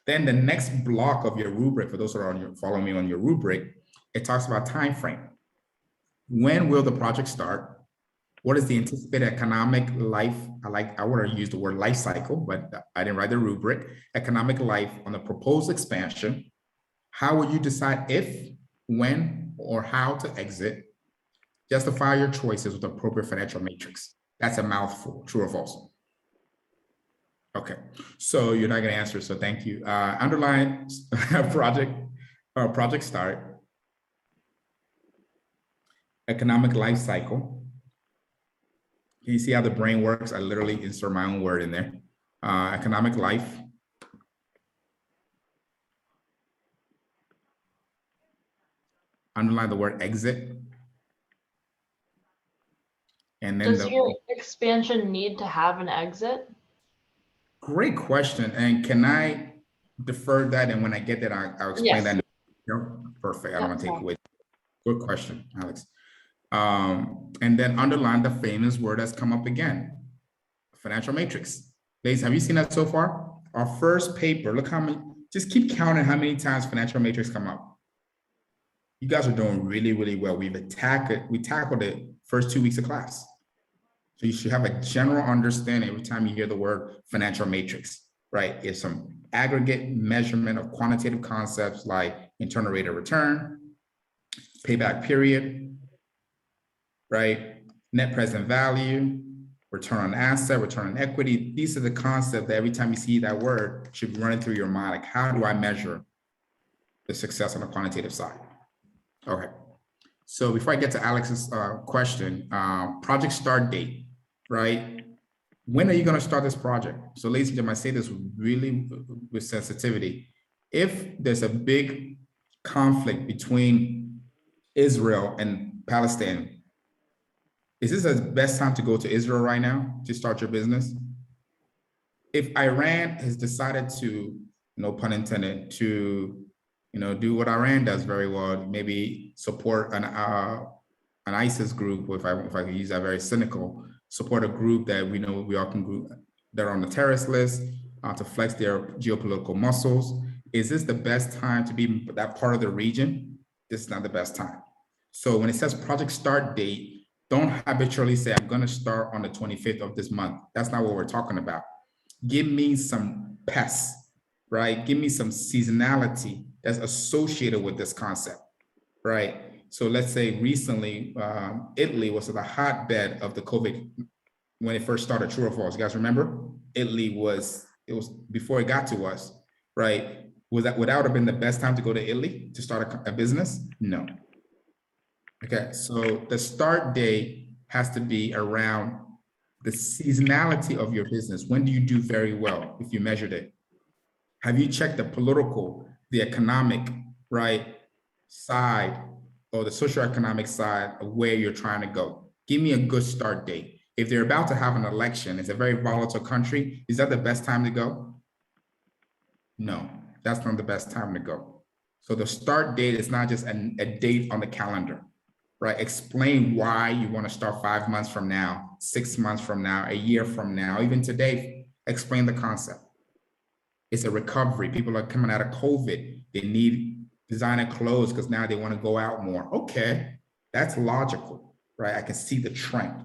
Then the next block of your rubric, for those who are following me on your rubric, it talks about time frame. When will the project start? What is the anticipated economic life? I want to use the word life cycle, but I didn't write the rubric. Economic life on the proposed expansion. How will you decide if, when, or how to exit? Justify your choices with appropriate financial matrix. That's a mouthful, true or false? Okay, so you're not going to answer, so thank you. Underline project start. Economic life cycle. Can you see how the brain works? I literally insert my own word in there. Economic life. Underline the word exit. And then does your expansion need to have an exit? Great question. And can I defer that? And when I get that, I'll explain that. Perfect. I don't want to take away. Good question, Alex. And then underline the famous word that's come up again, financial matrix. Ladies, have you seen that so far? Our first paper, look how many, just keep counting how many times financial matrix come up. You guys are doing really, really well. We tackled it first 2 weeks of class. So you should have a general understanding every time you hear the word financial matrix, right? It's some aggregate measurement of quantitative concepts like internal rate of return, payback period, right? Net present value, return on asset, return on equity. These are the concepts that every time you see that word should be running through your mind. Like, how do I measure the success on the quantitative side? Okay. So before I get to Alex's question, project start date, right? When are you going to start this project? So ladies and gentlemen, I say this really with sensitivity. If there's a big conflict between Israel and Palestine, is this the best time to go to Israel right now to start your business? If Iran has decided to, no pun intended, to do what Iran does very well, maybe support an ISIS group, if I could use that very cynical, support a group that we know we all can group that are on the terrorist list to flex their geopolitical muscles. Is this the best time to be that part of the region? This is not the best time. So when it says project start date, don't habitually say, I'm going to start on the 25th of this month. That's not what we're talking about. Give me some pests, right? Give me some seasonality that's associated with this concept, right? So let's say recently, Italy was the hotbed of the COVID when it first started, true or false? You guys remember? Italy was, it was before it got to us, right? Would that have been the best time to go to Italy to start a business? No. Okay, so the start date has to be around the seasonality of your business. When do you do very well if you measured it? Have you checked the political, the economic, right, side or the socioeconomic side of where you're trying to go? Give me a good start date. If they're about to have an election, it's a very volatile country, is that the best time to go? No, that's not the best time to go. So the start date is not just a date on the calendar, right? Explain why you want to start 5 months from now, 6 months from now, a year from now, even today. Explain the concept. It's a recovery. People are coming out of COVID. They need designer clothes because now they want to go out more. Okay, that's logical, right? I can see the trend.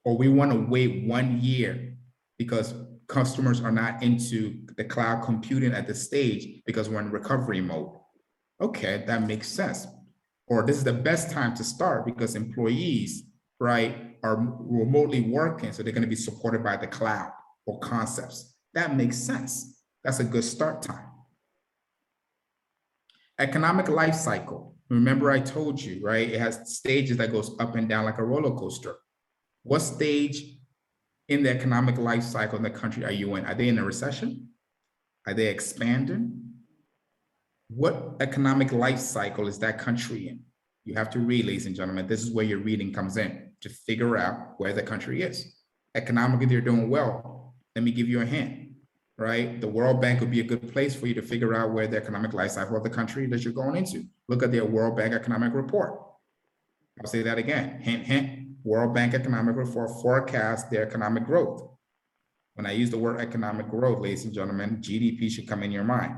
Or we want to wait 1 year because customers are not into the cloud computing at this stage because we're in recovery mode. Okay, that makes sense. Or this is the best time to start because employees, right, are remotely working, so they're going to be supported by the cloud or concepts. That makes sense. That's a good start time. Economic life cycle. Remember I told you, right? It has stages that goes up and down like a roller coaster. What stage in the economic life cycle in the country are you in? Are they in a recession? Are they expanding? What economic life cycle is that country in? You have to read, ladies and gentlemen. This is where your reading comes in to figure out where the country is. Economically, they're doing well. Let me give you a hint, right? The World Bank would be a good place for you to figure out where the economic life cycle of the country that you're going into. Look at their World Bank economic report. I'll say that again. Hint, hint. World Bank economic report forecasts their economic growth. When I use the word economic growth, ladies and gentlemen, GDP should come in your mind.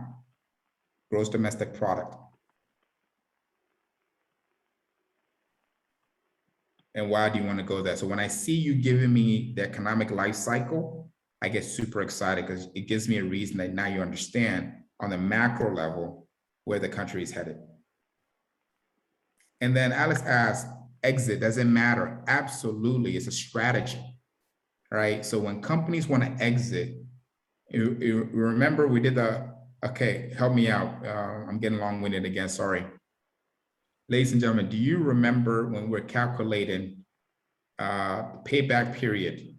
Gross domestic product. And why do you want to go there? So when I see you giving me the economic life cycle, I get super excited because it gives me a reason that now you understand on the macro level where the country is headed. And then Alex asked, exit, does it matter? Absolutely, it's a strategy, right? So when companies want to exit, you remember we did the, okay, help me out. I'm getting long-winded again, sorry. Ladies and gentlemen, do you remember when we're calculating payback period?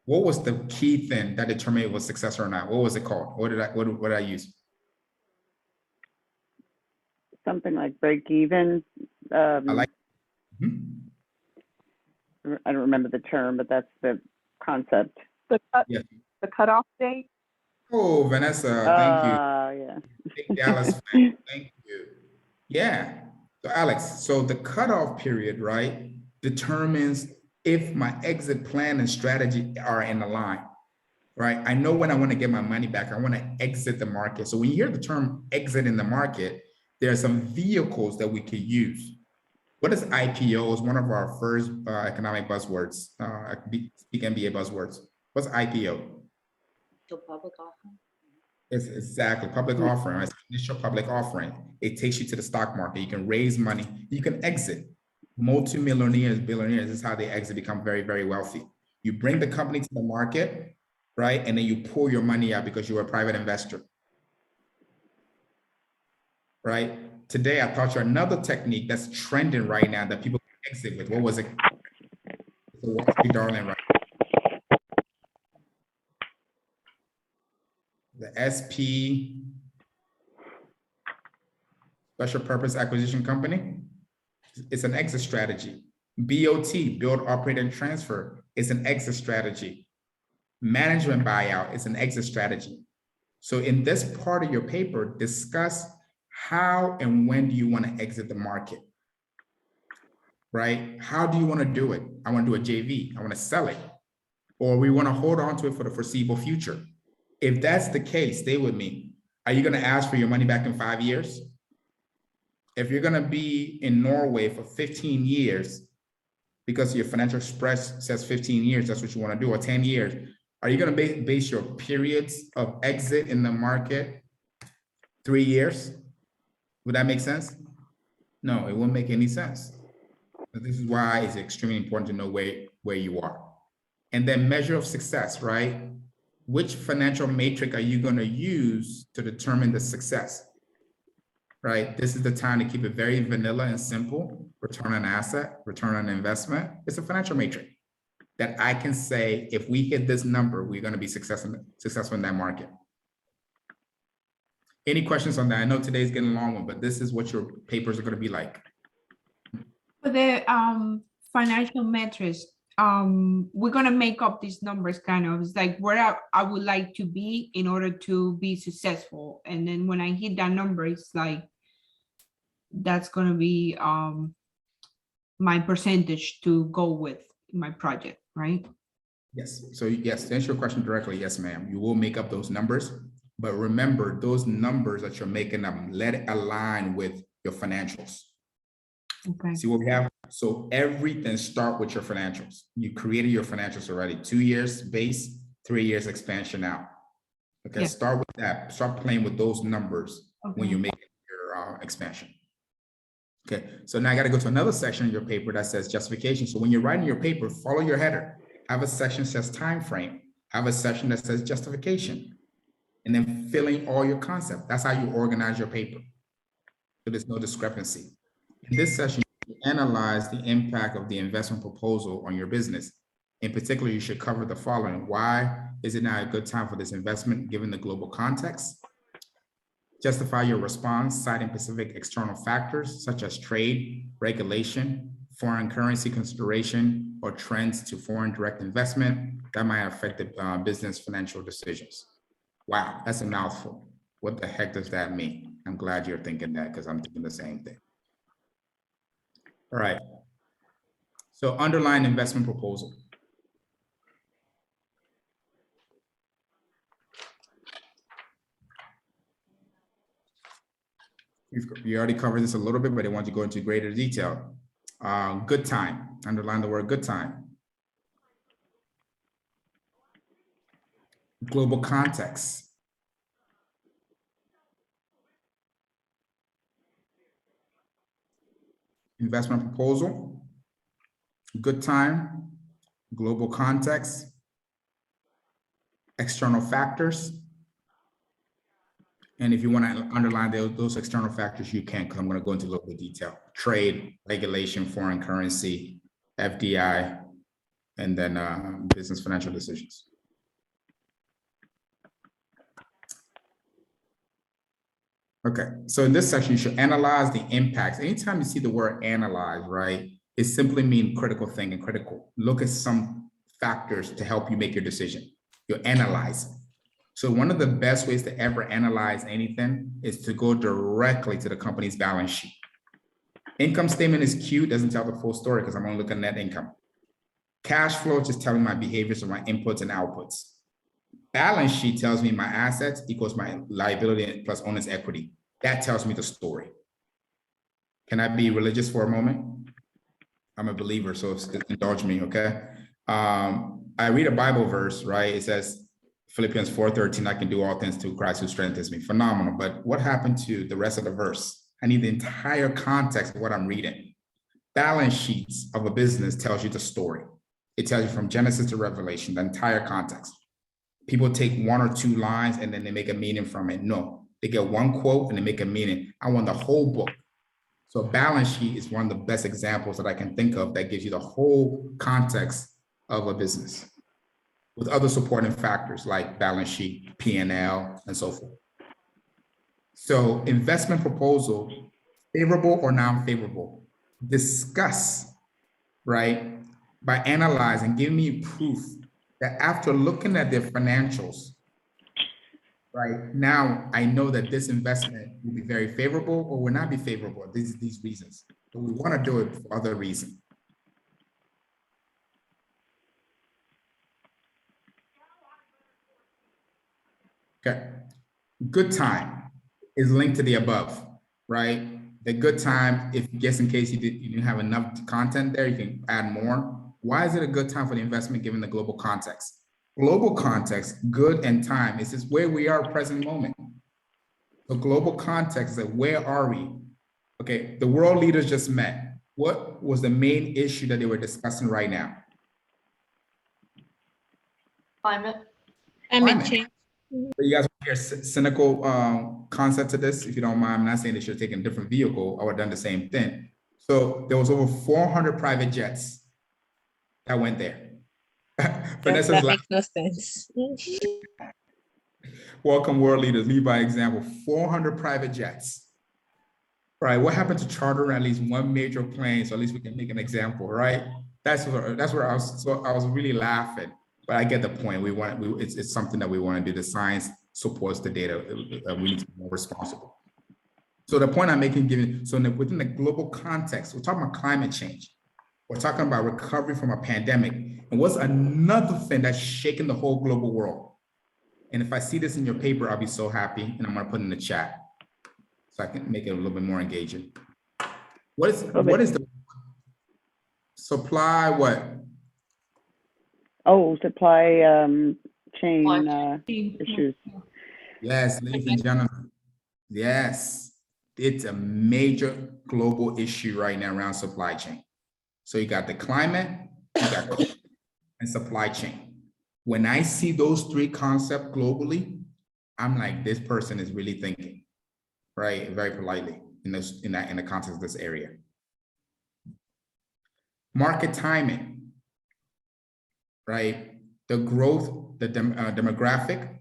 What was the key thing that determined it was success or not? What was it called? What did I use? Something like break even. I like. I don't remember the term, but that's the concept. The Yeah. the cutoff date. Oh, Vanessa, thank you. Yeah. Big Dallas fan. Thank you. Yeah. So Alex, so the cutoff period, right, determines if my exit plan and strategy are in the line, right? I know when I want to get my money back, I want to exit the market. So when you hear the term exit in the market, there are some vehicles that we could use. What is IPO? Is one of our first economic buzzwords, speak MBA buzzwords. What's IPO? To public offering. It's exactly public offering. It's initial public offering. It takes you to the stock market. You can raise money. You can exit. Multi-millionaires, billionaires, this is how they exit, become very, very wealthy. You bring the company to the market, right? And then you pull your money out because you're a private investor, right? Today, I taught you another technique that's trending right now that people can exit with. What was it? It's a Wall Street darling, right? The SP, Special Purpose Acquisition Company. It's an exit strategy. BOT, Build, Operate, and Transfer, is an exit strategy. Management buyout is an exit strategy. So in this part of your paper, discuss how and when do you want to exit the market, right? How do you want to do it? I want to do a JV. I want to sell it. Or we want to hold on to it for the foreseeable future. If that's the case, stay with me. Are you going to ask for your money back in 5 years? If you're going to be in Norway for 15 years, because your financial express says 15 years, that's what you want to do, or 10 years, are you going to base your periods of exit in the market 3 years? Would that make sense? No, it won't make any sense. But this is why it's extremely important to know where you are. And then measure of success, right? Which financial matrix are you going to use to determine the success? Right? This is the time to keep it very vanilla and simple. Return on asset, return on investment. It's a financial matrix that I can say, if we hit this number, we're going to be successful in that market. Any questions on that? I know today's getting a long one, but this is what your papers are going to be like. For the financial metrics, we're gonna make up these numbers kind of. It's like where I would like to be in order to be successful. And then when I hit that number, it's like that's gonna be my percentage to go with my project, right? Yes. So yes, to answer your question directly, yes, ma'am. You will make up those numbers, but remember those numbers that you're making up, let it align with your financials. Okay. See what we have? So everything start with your financials. You created your financials already. 2 years base, 3 years expansion out. Okay, Yeah. start with that. Start playing with those numbers when Okay. you make your expansion. Okay, so now I got to go to another section in your paper that says justification. So when you're writing your paper, follow your header. Have a section that says time frame. Have a section that says justification. And then fill in all your concept. That's how you organize your paper. So there's no discrepancy. In this session, you analyze the impact of the investment proposal on your business. In particular, you should cover the following. Why is it now a good time for this investment given the global context? Justify your response, citing specific external factors such as trade, regulation, foreign currency consideration, or trends to foreign direct investment that might affect the business financial decisions. Wow, that's a mouthful. What the heck does that mean? I'm glad you're thinking that because I'm thinking the same thing. All right. So underlying investment proposal. You already covered this a little bit, but I want to go into greater detail. Good time. Underline the word good time. Global context. Investment proposal. Good time. Global context. External factors. And if you want to underline those external factors, you can, because I'm going to go into a little bit of detail. Trade, regulation, foreign currency, FDI, and then business financial decisions. Okay, so in this section, you should analyze the impacts. Anytime you see the word analyze, right, it simply means critical thinking, critical. Look at some factors to help you make your decision. You're analyzing. So one of the best ways to ever analyze anything is to go directly to the company's balance sheet. Income statement is cute, doesn't tell the full story because I'm only looking at net income. Cash flow is just telling my behaviors of my inputs and outputs. Balance sheet tells me my assets equals my liability plus owner's equity. That tells me the story. Can I be religious for a moment? I'm a believer, so indulge me, okay? I read a Bible verse, right? It says, Philippians 4:13, I can do all things through Christ who strengthens me. Phenomenal. But what happened to the rest of the verse? I need the entire context of what I'm reading. Balance sheets of a business tells you the story. It tells you from Genesis to Revelation, the entire context. People take 1 or 2 lines and then they make a meaning from it. No, they get one quote and they make a meaning. I want the whole book. So balance sheet is one of the best examples that I can think of that gives you the whole context of a business, with other supporting factors like balance sheet, P&L, and so forth. So investment proposal, favorable or non-favorable, discuss, right? By analyzing, give me proof that after looking at their financials, right, now I know that this investment will be very favorable or will not be favorable, these reasons. But we want to do it for other reasons. Okay, good time is linked to the above, right? The good time, if just in case you didn't have enough content there, you can add more. Why is it a good time for the investment given the global context? Global context, good and time, is just where we are present moment. The global context is like, where are we? Okay, the world leaders just met. What was the main issue that they were discussing right now? Climate. Climate change. You guys want to hear cynical concept to this? If you don't mind, I'm not saying they should have taken a different vehicle. I would have done the same thing. So there was over 400 private jets that went there. Vanessa's That makes no sense. welcome world leaders, lead by example. 400 private jets. Right, what happened to chartering at least one major plane, so at least we can make an example, right? That's where I was. So I was really laughing, but I get the point. It's something that we want to do. The science supports the data. We need to be more responsible. So the point I'm making, within the global context, we're talking about climate change. We're talking about recovery from a pandemic. And what's another thing that's shaking the whole global world? And if I see this in your paper, I'll be so happy, and I'm going to put it in the chat so I can make it a little bit more engaging. What is the supply, what? Oh, supply chain issues. Yes, ladies and gentlemen. Yes, it's a major global issue right now around supply chain. So you got the climate, you got COVID, and supply chain. When I see those three concepts globally, I'm like, this person is really thinking, right? Very politely in the context of this area. Market timing, right? The growth, the demographic,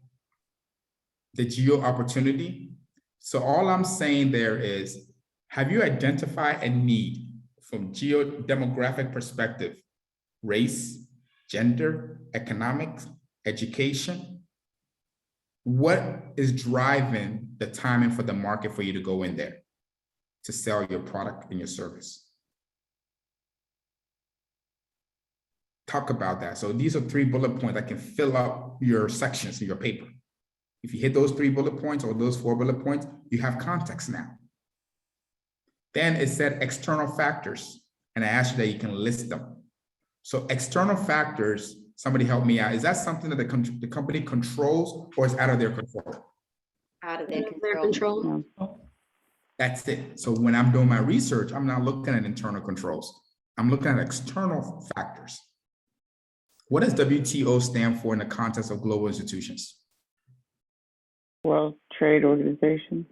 the geo opportunity. So all I'm saying there is, have you identified a need from geo-demographic perspective, race, gender, economics, education? What is driving the timing for the market for you to go in there to sell your product and your service? Talk about that. So these are 3 bullet points that can fill up your sections in your paper. If you hit those 3 bullet points or those 4 bullet points, you have context now. Then it said external factors, and I asked you that you can list them. So external factors, somebody help me out. Is that something that the company controls, or is out of their control? Out of their control. That's it. So when I'm doing my research, I'm not looking at internal controls. I'm looking at external factors. What does WTO stand for in the context of global institutions? World Trade Organization.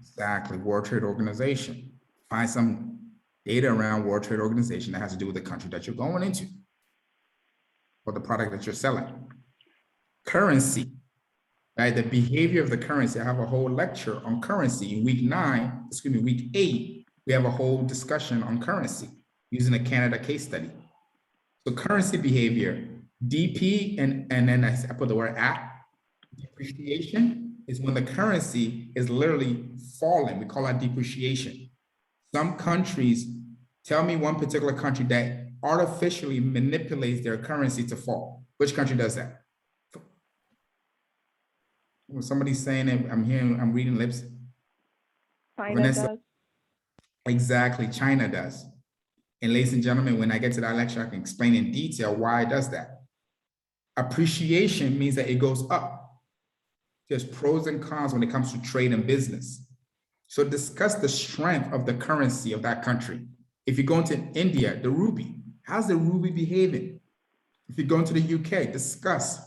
Exactly, World Trade Organization. Find some data around World Trade Organization that has to do with the country that you're going into or the product that you're selling. Currency, right? The behavior of the currency. I have a whole lecture on currency in week 8. We have a whole discussion on currency using a Canada case study. So currency behavior, DP, and then I put the word at, depreciation is when the currency is literally falling. We call that depreciation. Some countries, tell me one particular country that artificially manipulates their currency to fall. Which country does that? When somebody's saying it, I'm reading lips. China Vanessa. does. Exactly, China does. And ladies and gentlemen, when I get to that lecture, I can explain in detail why it does that. Appreciation means that it goes up. There's pros and cons when it comes to trade and business. So discuss the strength of the currency of that country. If you go into India, the rupee, how's the rupee behaving? If you go into the UK, discuss.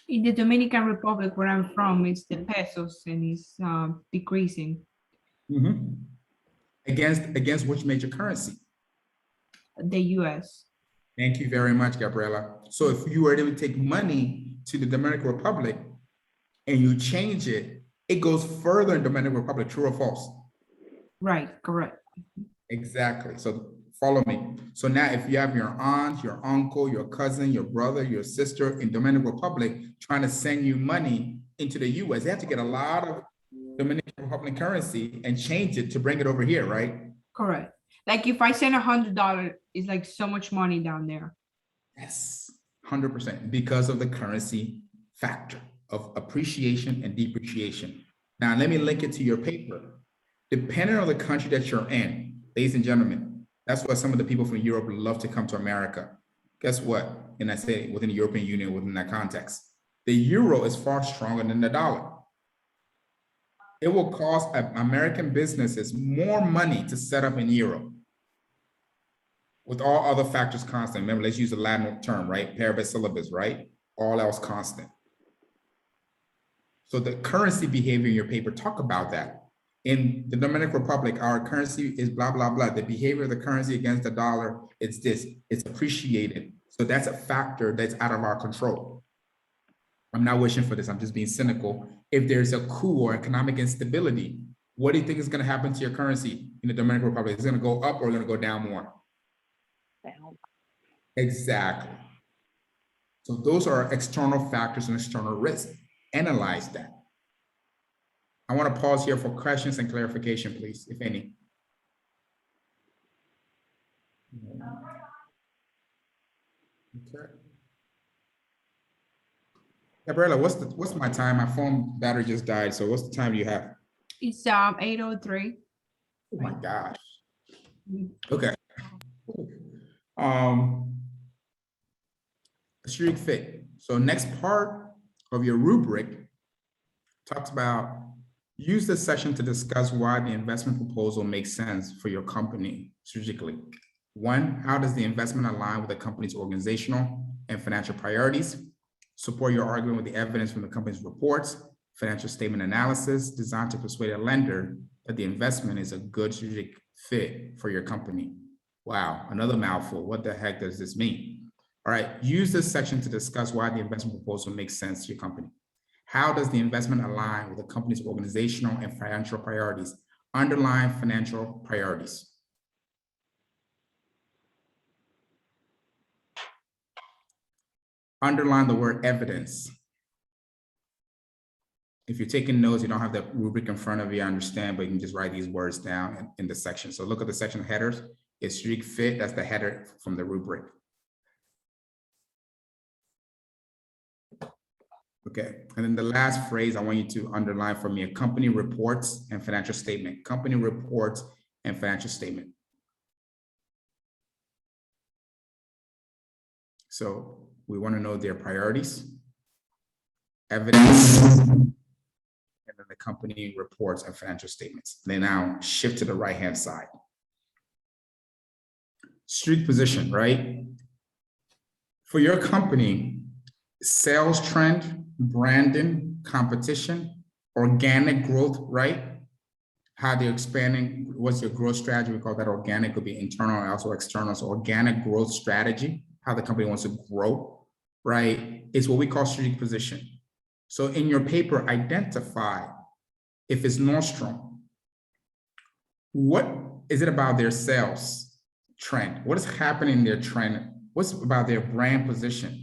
In the Dominican Republic, where I'm from, it's the pesos and it's decreasing. Mm-hmm. Against which major currency? The US. Thank you very much, Gabriela. So if you were to take money to the Dominican Republic and you change it, it goes further in Dominican Republic, true or false? Right, correct. Exactly. So follow me. So now if you have your aunt, your uncle, your cousin, your brother, your sister in Dominican Republic trying to send you money into the US, they have to get a lot of Dominican Republic currency and change it to bring it over here, right? Correct. Like if I send $100, it's like so much money down there. Yes, 100%, because of the currency factor of appreciation and depreciation. Now, let me link it to your paper. Depending on the country that you're in, ladies and gentlemen, that's why some of the people from Europe love to come to America. Guess what? And I say within the European Union, within that context, the euro is far stronger than the dollar. It will cost American businesses more money to set up in Europe. With all other factors constant. Remember, let's use a Latin term, right? Paribus syllabus, right? All else constant. So the currency behavior in your paper, talk about that. In the Dominican Republic, our currency is blah, blah, blah. The behavior of the currency against the dollar, it's this, it's appreciated. So that's a factor that's out of our control. I'm not wishing for this, I'm just being cynical. If there's a coup or economic instability, what do you think is gonna happen to your currency in the Dominican Republic? Is it gonna go up or gonna go down more? Down. Exactly. So those are external factors and external risks. Analyze that. I want to pause here for questions and clarification, please, if any. Okay. Gabriela, what's my time? My phone battery just died. So what's the time you have? It's 8:03. Oh my gosh. Okay. Strategic fit. So next part of your rubric talks about use this section to discuss why the investment proposal makes sense for your company strategically. One, how does the investment align with the company's organizational and financial priorities? Support your argument with the evidence from the company's reports, financial statement analysis designed to persuade a lender that the investment is a good strategic fit for your company. Wow, another mouthful. What the heck does this mean? All right, use this section to discuss why the investment proposal makes sense to your company. How does the investment align with the company's organizational and financial priorities? Underline financial priorities. Underline the word evidence. If you're taking notes, you don't have the rubric in front of you, I understand, but you can just write these words down in the section. So look at the section headers. It's strategic fit, that's the header from the rubric. Okay, and then the last phrase I want you to underline for me, a company reports and financial statement. Company reports and financial statement. So we want to know their priorities, evidence, and then the company reports and financial statements. They now shift to the right-hand side. Strategic position, right? For your company, sales trend, branding, competition, organic growth, right? How they're expanding, what's your growth strategy? We call that organic, could be internal and also external. So organic growth strategy, how the company wants to grow, right? Is what we call strategic position. So in your paper, identify if it's Nordstrom, what is it about their sales trend? What is happening in their trend? What's about their brand position?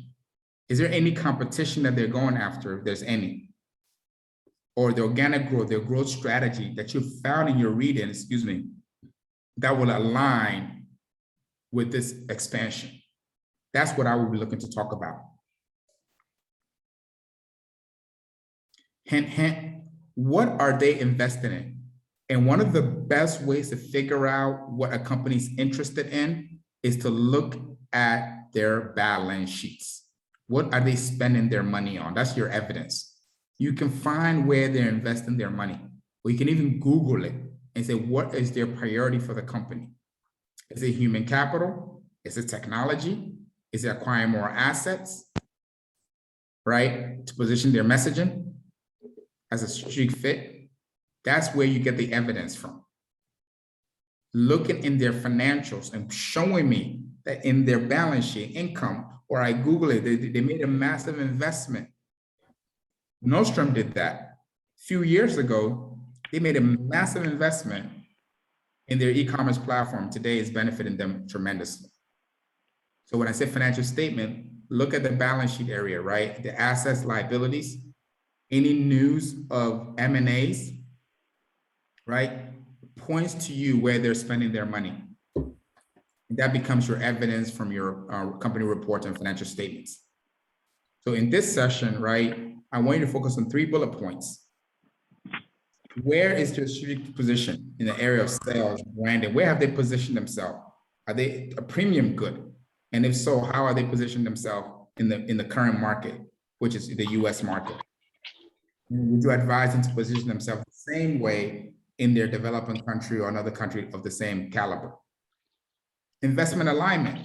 Is there any competition that they're going after, if there's any? Or the organic growth, their growth strategy that you found in your reading, excuse me, that will align with this expansion. That's what I will be looking to talk about. Hint, hint, what are they invested in? And one of the best ways to figure out what a company's interested in is to look at their balance sheets. What are they spending their money on? That's your evidence. You can find where they're investing their money, or you can even Google it and say, what is their priority for the company? Is it human capital? Is it technology? Is it acquiring more assets, right? To position their messaging as a strategic fit? That's where you get the evidence from. Looking in their financials and showing me that in their balance sheet income, or I Google it, they made a massive investment. Nordstrom did that. A few years ago, they made a massive investment in their e-commerce platform. Today is benefiting them tremendously. So when I say financial statement, look at the balance sheet area, right? The assets, liabilities, any news of M&As, right? Points to you where they're spending their money. That becomes your evidence from your company reports and financial statements. So in this session, right, I want you to focus on 3 bullet points. Where is their strategic position in the area of sales, branding? Where have they positioned themselves? Are they a premium good? And if so, how are they positioned themselves in the current market, which is the US market? Would you advise them to position themselves the same way in their developing country or another country of the same caliber. Investment alignment,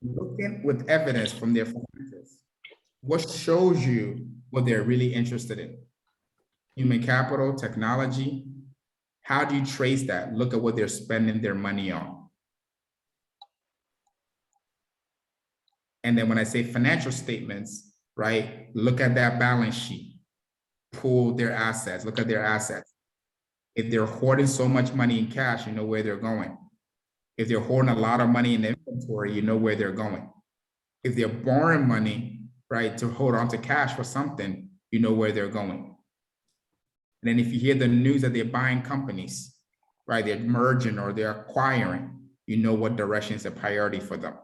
looking with evidence from their financials. What shows you what they're really interested in? Human capital, technology. How do you trace that? Look at what they're spending their money on. And then when I say financial statements, right, look at that balance sheet, pull their assets, look at their assets. If they're hoarding so much money in cash, you know where they're going. If they're hoarding a lot of money in inventory, you know where they're going. If they're borrowing money, right, to hold on to cash for something, you know where they're going. And then if you hear the news that they're buying companies, right, they're merging or they're acquiring, you know what direction is a priority for them.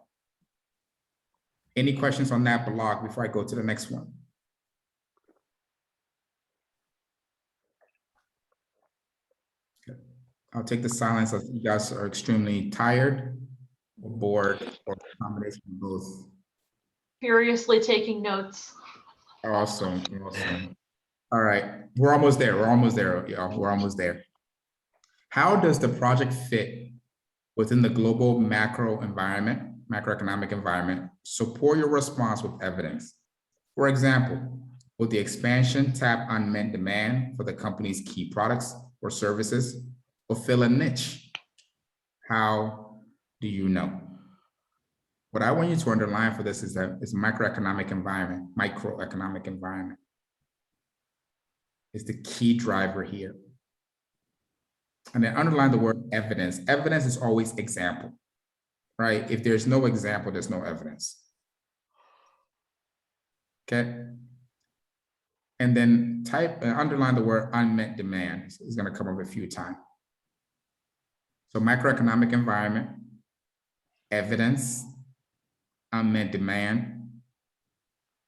Any questions on that blog before I go to the next one? Okay. I'll take the silence as you guys are extremely tired or bored or a combination of both. Furiously taking notes. Awesome, awesome. All right, we're almost there. We're almost there, y'all. We're almost there. How does the project fit within the global macroeconomic environment? Support your response with evidence. For example, will the expansion tap unmet demand for the company's key products or services, or fill a niche? How do you know? What I want you to underline for this is that it's microeconomic environment is the key driver here. And then underline the word evidence. Evidence is always example, right? If there's no example, there's no evidence. Okay. And then underline the word unmet demand. It's going to come up a few times. So microeconomic environment, evidence, unmet demand,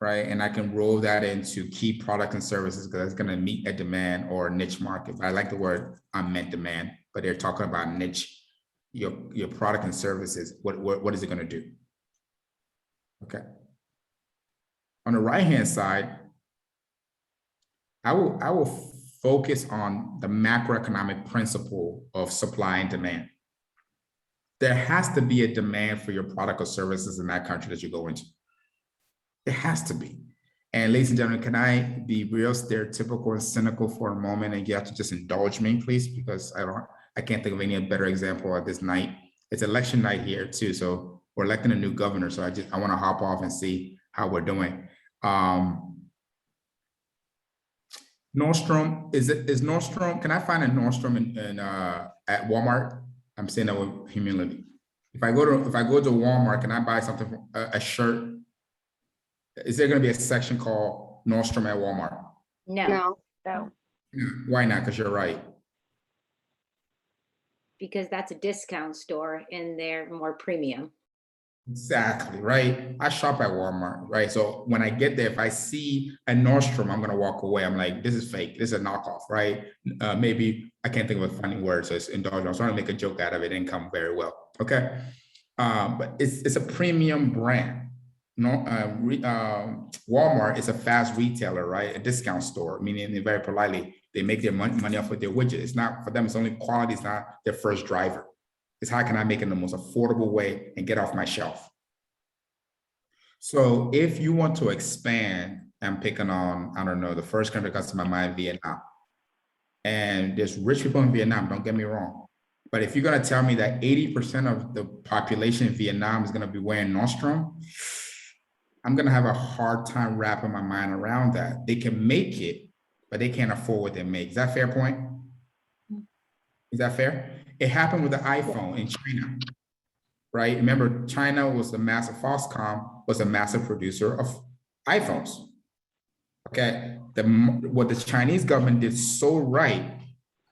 right? And I can roll that into key product and services because it's going to meet a demand or a niche market. I like the word unmet demand, but they're talking about niche, your product and services. What is it going to do? Okay. On the right-hand side, I will focus on the macroeconomic principle of supply and demand. There has to be a demand for your product or services in that country that you go into. It has to be. And ladies and gentlemen, can I be real stereotypical and cynical for a moment, and you have to just indulge me, please, because I can't think of any better example of this night. It's election night here too, so we're electing a new governor. So I want to hop off and see how we're doing. Nordstrom, is Nordstrom? Can I find a Nordstrom at Walmart? I'm saying that with humility. If I go to Walmart, can I buy something, a shirt? Is there going to be a section called Nordstrom at Walmart? No, Why not? Because you're right. because that's a discount store and they're more premium. Exactly, right? I shop at Walmart, right? So when I get there, if I see a Nordstrom, I'm going to walk away. I'm like, this is fake. This is a knockoff, right? Maybe I can't think of a funny word, so it's indulgent. I was trying to make a joke out of it. It didn't come very well, okay? But it's a premium brand. Walmart is a fast retailer, right? A discount store, meaning very politely, they make their money off of their widget. It's not for them, it's only quality, it's not their first driver. It's how can I make it in the most affordable way and get off my shelf? So if you want to expand, I'm picking on, I don't know, the first country that comes to my mind, Vietnam. And there's rich people in Vietnam, don't get me wrong. But if you're gonna tell me that 80% of the population in Vietnam is gonna be wearing Nordstrom, I'm gonna have a hard time wrapping my mind around that. They can make it, but they can't afford what they make. Is that a fair point? Is that fair? It happened with the iPhone in China, right? Remember, China was the massive, Foxconn was a massive producer of iPhones. Okay, what the Chinese government did so right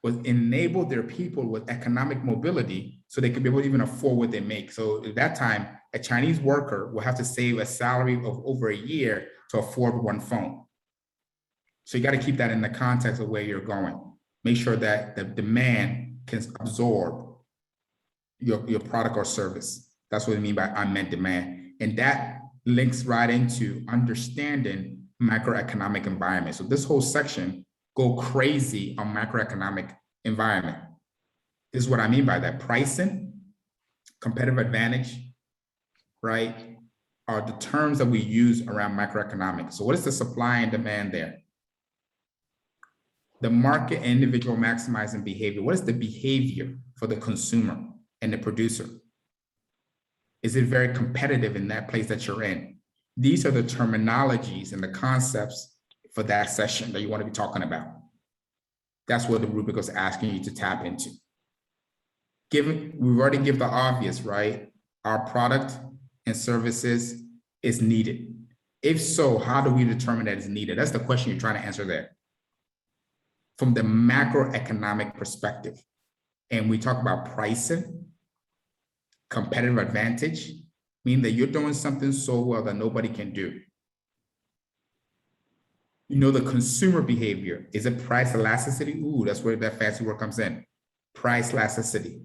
was enable their people with economic mobility so they could be able to even afford what they make. So at that time, a Chinese worker will have to save a salary of over a year to afford one phone. So you got to keep that in the context of where you're going. Make sure that the demand can absorb your product or service. That's what I mean by unmet demand. And that links right into understanding macroeconomic environment. So this whole section go crazy on macroeconomic environment. This is what I mean by that. Pricing, competitive advantage, right, are the terms that we use around macroeconomics. So what is the supply and demand there? The market and individual maximizing behavior. What is the behavior for the consumer and the producer? Is it very competitive in that place that you're in? These are the terminologies and the concepts for that session that you want to be talking about. That's what the rubric was asking you to tap into. We've already given the obvious, right? Our product and services is needed. If so, how do we determine that it's needed? That's the question you're trying to answer there. From the macroeconomic perspective. And we talk about pricing, competitive advantage, meaning that you're doing something so well that nobody can do. You know, the consumer behavior, is it price elasticity? Ooh, that's where that fancy word comes in. Price elasticity.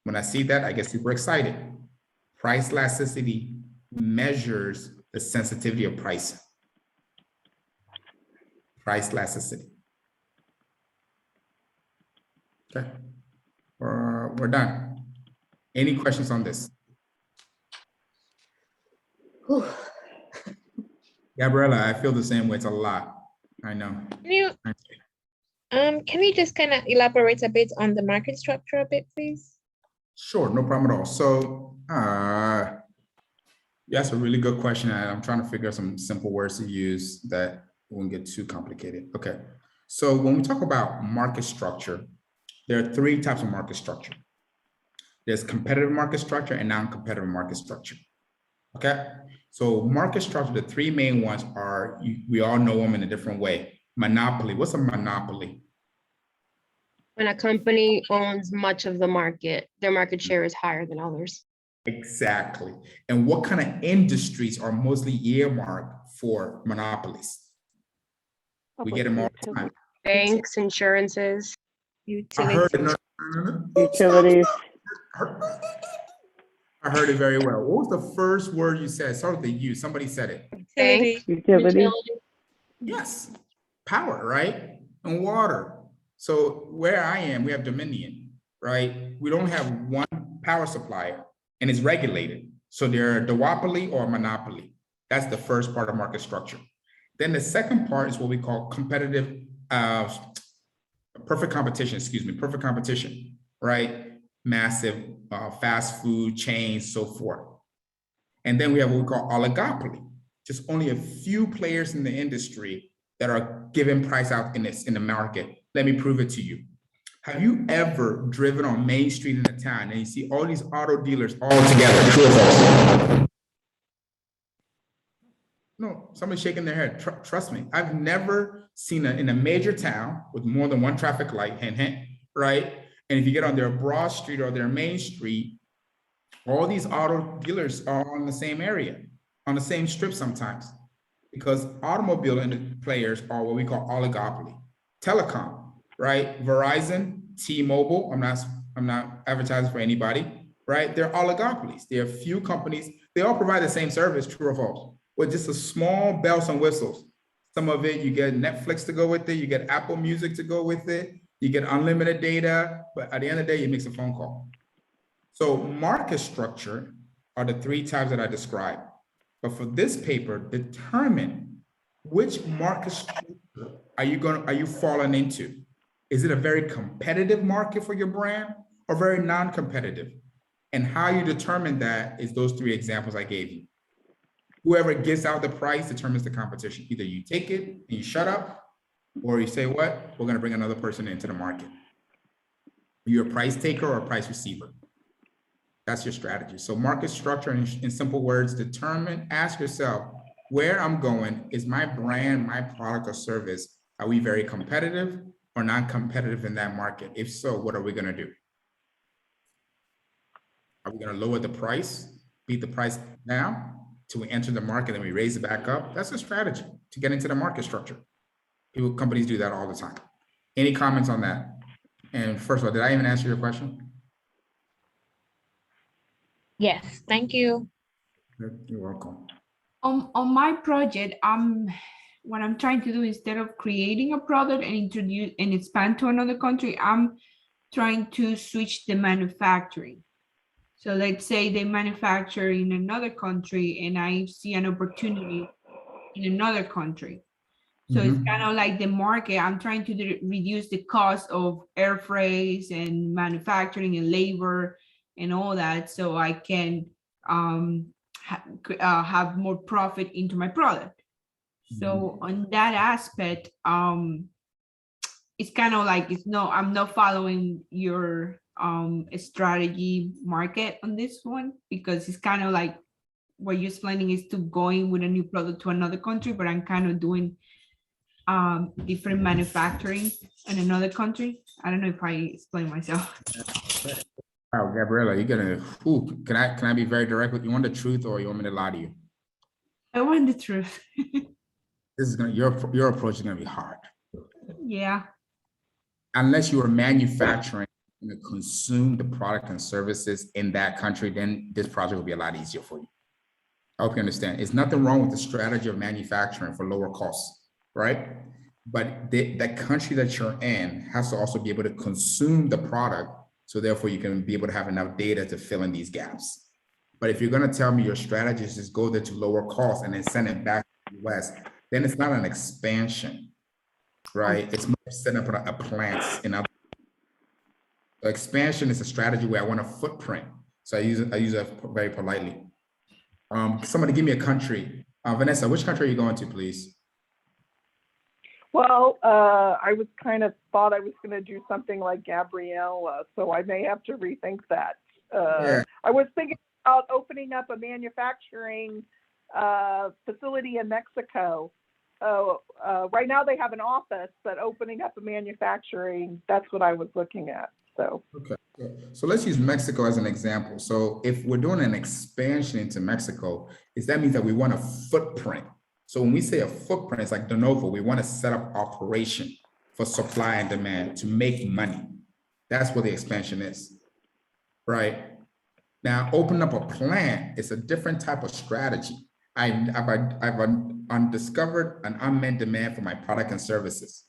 When I see that, I get super excited. Price elasticity measures the sensitivity of pricing. Price elasticity. Okay, we're done. Any questions on this? Whew. Gabriella, I feel the same way. It's a lot. I know. Can you just kind of elaborate a bit on the market structure a bit, please? Sure, no problem at all. So, that's a really good question. And I'm trying to figure out some simple words to use that won't get too complicated. Okay, so when we talk about market structure, there are three types of market structure. There's competitive market structure and non-competitive market structure. Okay, so market structure, the three main ones are, we all know them in a different way. Monopoly, what's a monopoly? When a company owns much of the market, their market share is higher than others. Exactly. And what kind of industries are mostly earmarked for monopolies? We get them all the time. Banks, insurances. I heard it. Utilities. I heard it very well. What was the first word you said? Start with the U. Somebody said it. Bank, Utility. Yes. Power, right? And water. So where I am, we have Dominion, right? We don't have one power supplier and it's regulated. So they're a duopoly or a monopoly. That's the first part of market structure. Then the second part is what we call competitive, perfect competition, right? Massive fast food chains, so forth. And then we have what we call oligopoly, just only a few players in the industry that are giving price out in the market. Let me prove it to you. Have you ever driven on Main Street in a town and you see all these auto dealers all together? True or false? No, somebody's shaking their head. Trust me, I've never seen in a major town with more than one traffic light, right? And if you get on their Broad Street or their Main Street, all these auto dealers are on the same area, on the same strip sometimes, because automobile players are what we call oligopoly. Telecom, right? Verizon, T-Mobile, I'm not advertising for anybody, right? They're oligopolies. There are few companies, they all provide the same service, true or false, with just a small bells and whistles. Some of it, you get Netflix to go with it, you get Apple Music to go with it, you get unlimited data, but at the end of the day, you make a phone call. So market structure are the three types that I described. But for this paper, determine which market structure are you falling into? Is it a very competitive market for your brand or very non-competitive? And how you determine that is those three examples I gave you. Whoever gives out the price determines the competition. Either you take it and you shut up, or you say, what? We're going to bring another person into the market. You're a price taker or a price receiver. That's your strategy. So market structure, in simple words, ask yourself, where I'm going, is my brand, my product or service, are we very competitive or non-competitive in that market? If so, what are we going to do? Are we going to lower the price, beat the price down till we enter the market and we raise it back up? That's a strategy to get into the market structure. Companies do that all the time. Any comments on that? And first of all, did I even answer your question? Yes, thank you. You're welcome. On my project, what I'm trying to do, instead of creating a product and introduce and expand to another country, I'm trying to switch the manufacturing. So let's say they manufacture in another country and I see an opportunity in another country. So it's kind of like the market. I'm trying to reduce the cost of air freights and manufacturing and labor and all that, so I can have more profit into my product. So on that aspect, it's kind of like I'm not following your strategy market on this one, because it's kind of like what you're explaining is to going with a new product to another country, but I'm kind of doing different manufacturing in another country. I don't know if I explain myself. Wow, Gabriela, you're gonna, can I be very direct with you? You want the truth or you want me to lie to you? I want the truth. This is your approach is gonna be hard. Yeah. Unless you are manufacturing and consume the product and services in that country, then this project will be a lot easier for you. I hope you understand. There's nothing wrong with the strategy of manufacturing for lower costs, right? But the country that you're in has to also be able to consume the product, so therefore you can be able to have enough data to fill in these gaps. But if you're gonna tell me your strategy is just go there to lower costs and then send it back to the US, then it's not an expansion, right? It's more setting up a plant. So expansion is a strategy where I want a footprint. So I use it very politely. Somebody give me a country. Vanessa, which country are you going to, please? Well, I was thought I was going to do something like Gabriella, so I may have to rethink that. Yeah. I was thinking about opening up a manufacturing facility in Mexico. Right now they have an office, but opening up a manufacturing, that's what I was looking at. So. Okay, so let's use Mexico as an example. So if we're doing an expansion into Mexico, that means that we want a footprint. So when we say a footprint, it's like de novo, we want to set up operation for supply and demand to make money. That's what the expansion is, right? Now, open up a plant is a different type of strategy. I've discovered an unmet demand for my product and services.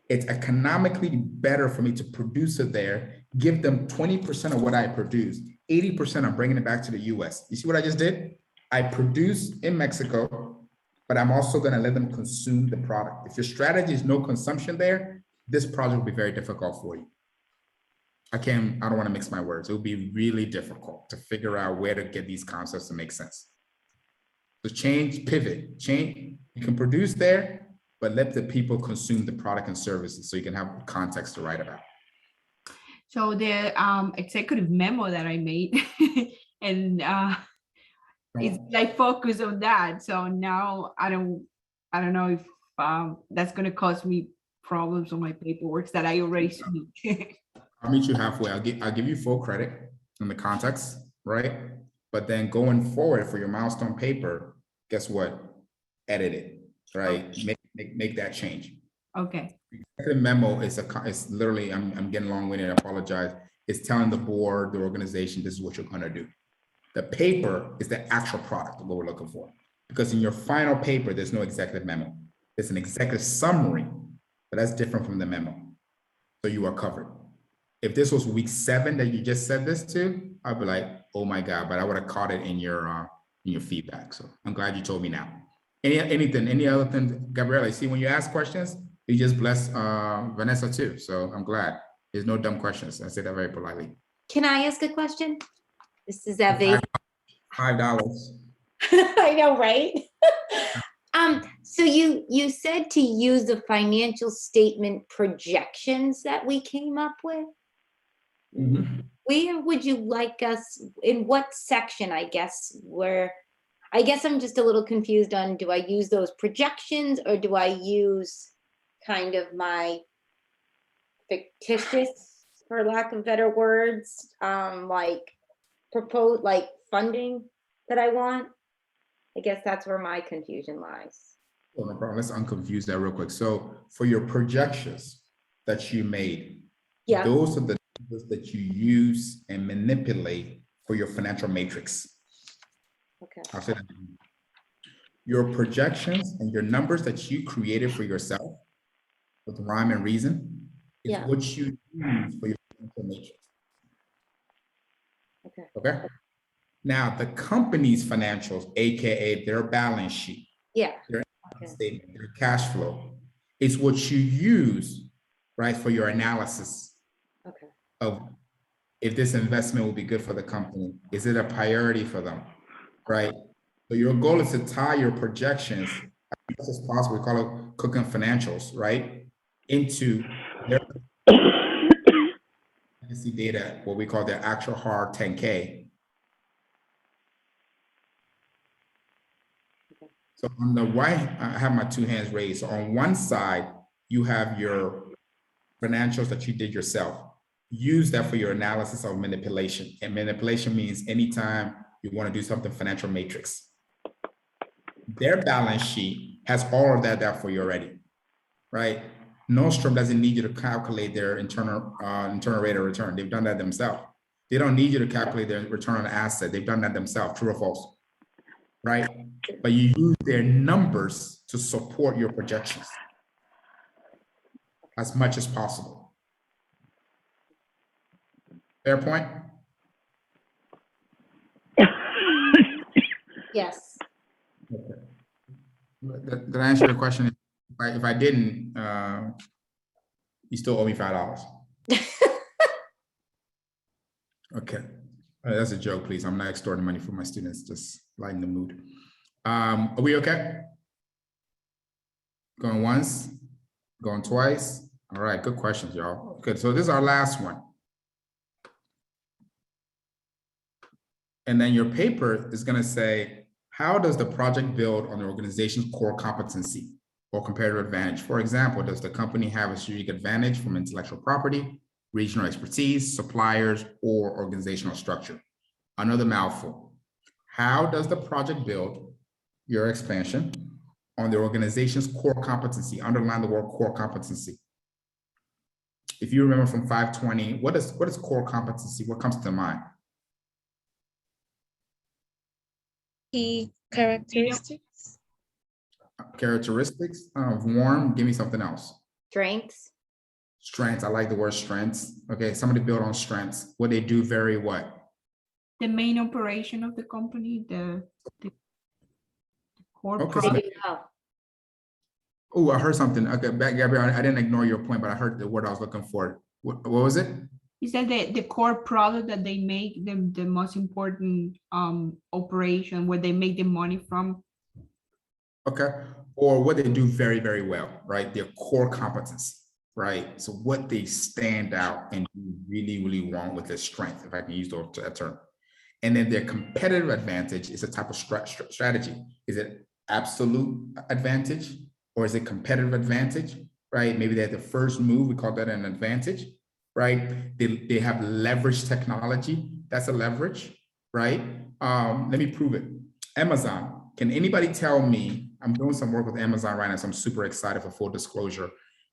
It's economically better for me to produce it there, give them 20% of what I produce, 80% I'm bringing it back to the US. You see what I just did? I produce in Mexico, but I'm also gonna let them consume the product. If your strategy is no consumption there, this project will be very difficult for you. I don't wanna mix my words. It will be really difficult to figure out where to get these concepts to make sense. So pivot. You can produce there, but let the people consume the product and services so you can have context to write about. So the executive memo that I made and it's like focus on that. So now I don't know if that's going to cause me problems on my paperwork that I already submitted. I'll meet you halfway. I'll give you full credit in the context, right? But then going forward for your milestone paper, guess what? Edit it, right? Okay. Make that change. Okay. The memo is literally, I'm getting long-winded, I apologize. It's telling the board, the organization, this is what you're gonna do. The paper is the actual product of what we're looking for. Because in your final paper, there's no executive memo. It's an executive summary, but that's different from the memo. So you are covered. If this was week 7 that you just said this to, I'd be like, oh my God, but I would have caught it in your feedback. So I'm glad you told me now. Any other thing, Gabriela, you see when you ask questions, you just bless Vanessa too. So I'm glad. There's no dumb questions. I say that very politely. Can I ask a question? This is Evie. $5. I know, right? So you said to use the financial statement projections that we came up with. Mm-hmm. Where would you like us, in what section, I guess I'm just a little confused on, do I use those projections or do I use kind of my fictitious, for lack of better words, like propose, like funding that I want? I guess that's where my confusion lies. Well, no problem. Let's unconfuse that real quick. So for your projections that you made, yeah, those are the numbers that you use and manipulate for your financial matrix. Okay. I'll say that. your projections and your numbers that you created for yourself with rhyme and reason is Yeah. what you use for your financial matrix. Okay. Okay. Now, the company's financials, AKA their balance sheet, Yeah. their Okay. statement, their cash flow, is what you use, right, for your analysis Okay. of if this investment will be good for the company. Is it a priority for them, right? So your goal is to tie your projections as much as possible. We call it cooking financials, right, into their legacy data, what we call their actual hard 10K. So on the right, I have my two hands raised. So on one side, you have your financials that you did yourself. Use that for your analysis of manipulation. And manipulation means anytime you want to do something financial matrix. Their balance sheet has all of that there for you already, right? Nostrum doesn't need you to calculate their internal rate of return. They've done that themselves. They don't need you to calculate their return on asset. They've done that themselves, true or false, right? But you use their numbers to support your projections as much as possible. Fair point? Yes. Okay. Did I answer your question? If I didn't, you still owe me $5. Okay. That's a joke, please. I'm not extorting money from my students, just lighten the mood. Are we okay? Going once, going twice. All right, good questions, y'all. Good, so this is our last one. And then your paper is gonna say, how does the project build on the organization's core competency or comparative advantage? For example, does the company have a strategic advantage from intellectual property, regional expertise, suppliers, or organizational structure? Another mouthful. How does the project build your expansion on the organization's core competency? Underline the word core competency. If you remember from 520, what is core competency? What comes to mind? Key characteristics. Characteristics, warm, give me something else. Strengths. Strengths, I like the word strengths. Okay, somebody build on strengths. What they do very what? The main operation of the company, the core Okay, product. Oh, I heard something. Okay, Gabrielle, I didn't ignore your point, but I heard the word I was looking for. What was it? He said the core product that they make, the most important operation where they make the money from. Okay, or what they do very, very well, right? Their core competency, right? So what they stand out and do really, really well with their strength, if I can use that term. And then their competitive advantage is a type of strategy. Is it absolute advantage or is it competitive advantage, right? Maybe they're the first move, we call that an advantage, right? They have leverage technology, that's a leverage, right? Let me prove it. Amazon, can anybody tell me, I'm doing some work with Amazon right now, so I'm super excited for full disclosure.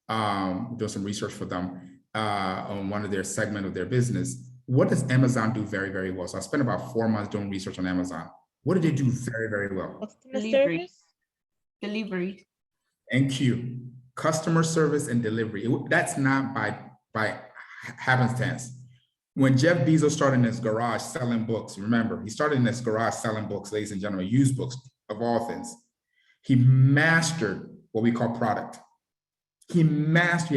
Doing some research for them on one of their segment of their business. What does Amazon do very, very well? So I spent about 4 months doing research on Amazon. What do they do very, very well? Customer Delivery. service. Delivery. NQ, customer service and delivery. That's not by happenstance. When Jeff Bezos started in his garage selling books, remember, he started in his garage selling books, ladies and gentlemen, used books of all things. He mastered what we call product. He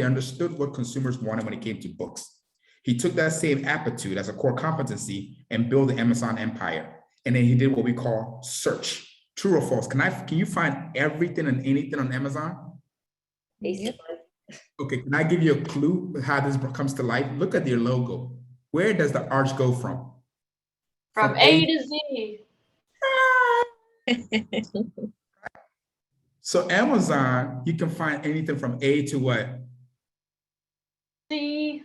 understood what consumers wanted when it came to books. He took that same aptitude as a core competency and built the Amazon empire. And then he did what we call search. True or false? Can you find everything and anything on Amazon? Yep. Okay, can I give you a clue how this comes to life? Look at their logo. Where does the arch go from? From A to Z. So Amazon, you can find anything from A to what? Z.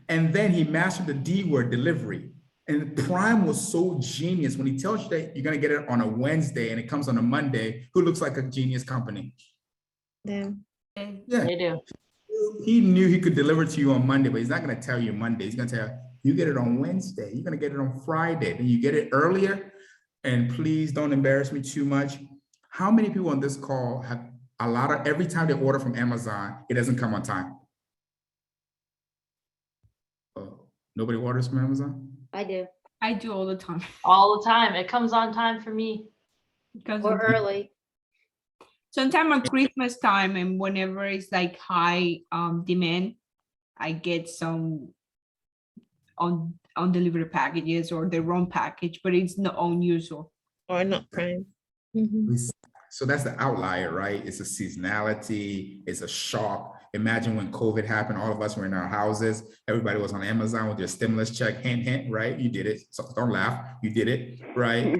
And then he mastered the D word, delivery. And Prime was so genius when he tells you that you're gonna get it on a Wednesday and it comes on a Monday. Who looks like a genius company? Yeah. Yeah, They do. he knew he could deliver to you on Monday, but he's not gonna tell you Monday. He's gonna tell you get it on Wednesday. You're gonna get it on Friday. Then you get it earlier. And please don't embarrass me too much. How many people on this call have every time they order from Amazon, it doesn't come on time? Oh, nobody orders from Amazon? I do, I do all the time. All the time. It comes on time for me. Because or early. sometime at Christmas time and whenever it's like high demand, I get some on delivery packages or the wrong package, but it's not unusual. Or not Prime. So that's the outlier, right? It's a seasonality, it's a shock. Imagine when COVID happened, all of us were in our houses, everybody was on Amazon with their stimulus check, hint, hint, right? You did it, so don't laugh, you did it, right?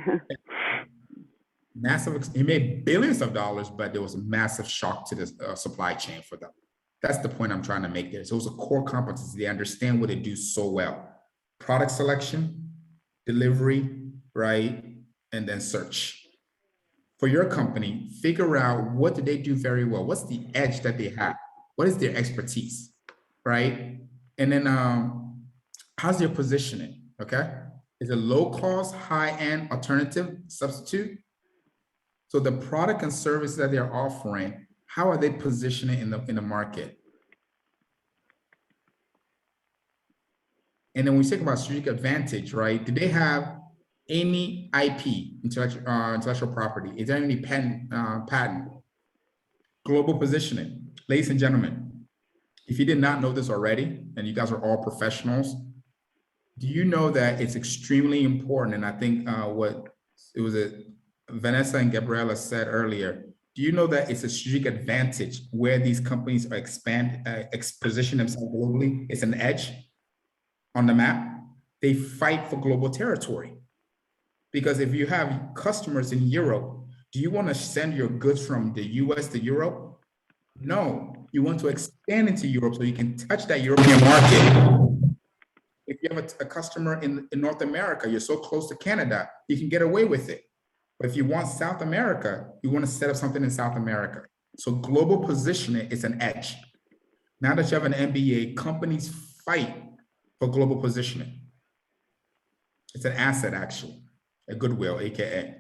Massive, he made billions of dollars, but there was a massive shock to the supply chain for them. That's the point I'm trying to make there. So it was a core competency. They understand what they do so well. Product selection, delivery, right? And then search. For your company, figure out what do they do very well? What's the edge that they have? What is their expertise, right? And then how's their positioning, okay? Is it low cost, high-end alternative substitute? So the product and services that they're offering, how are they positioning in the market? And then when we talk about strategic advantage, right? Do they have any IP, intellectual property? Is there any patent? Global positioning. Ladies and gentlemen, if you did not know this already, and you guys are all professionals, do you know that it's extremely important? And I think Vanessa and Gabriela said earlier, do you know that it's a strategic advantage where these companies are position themselves globally? It's an edge on the map. They fight for global territory. Because if you have customers in Europe, do you want to send your goods from the US to Europe? No, you want to expand into Europe so you can touch that European market. If you have a customer in North America, you're so close to Canada, you can get away with it. But if you want South America, you want to set up something in South America. So global positioning is an edge. Now that you have an MBA, companies fight for global positioning. It's an asset, actually, a goodwill, AKA.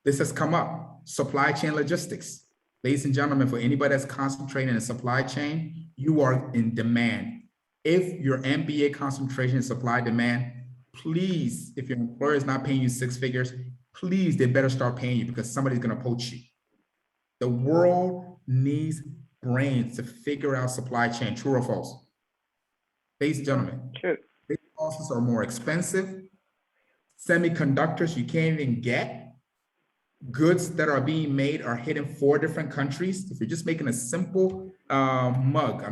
This has come up, supply chain logistics. Ladies and gentlemen, for anybody that's concentrating in supply chain, you are in demand. If your MBA concentration is supply demand, please, if your employer is not paying you 6 figures, please, they better start paying you because somebody's gonna poach you. The world needs brains to figure out supply chain, true or false? Ladies and gentlemen, True. these costs are more expensive. Semiconductors you can't even get. Goods that are being made are hit in 4 different countries. If you're just making a simple mug,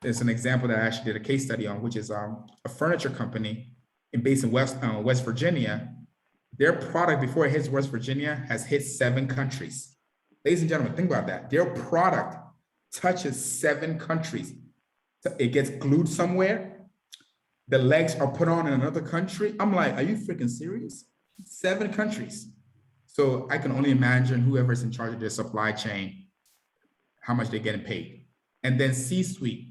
there's an example that I actually did a case study on, which is a furniture company based in West Virginia. Their product before it hits West Virginia has hit 7 countries. Ladies and gentlemen, think about that. Their product touches 7 countries. It gets glued somewhere. The legs are put on in another country. I'm like, are you freaking serious? 7 countries. So I can only imagine whoever's in charge of their supply chain, how much they're getting paid. And then C-suite,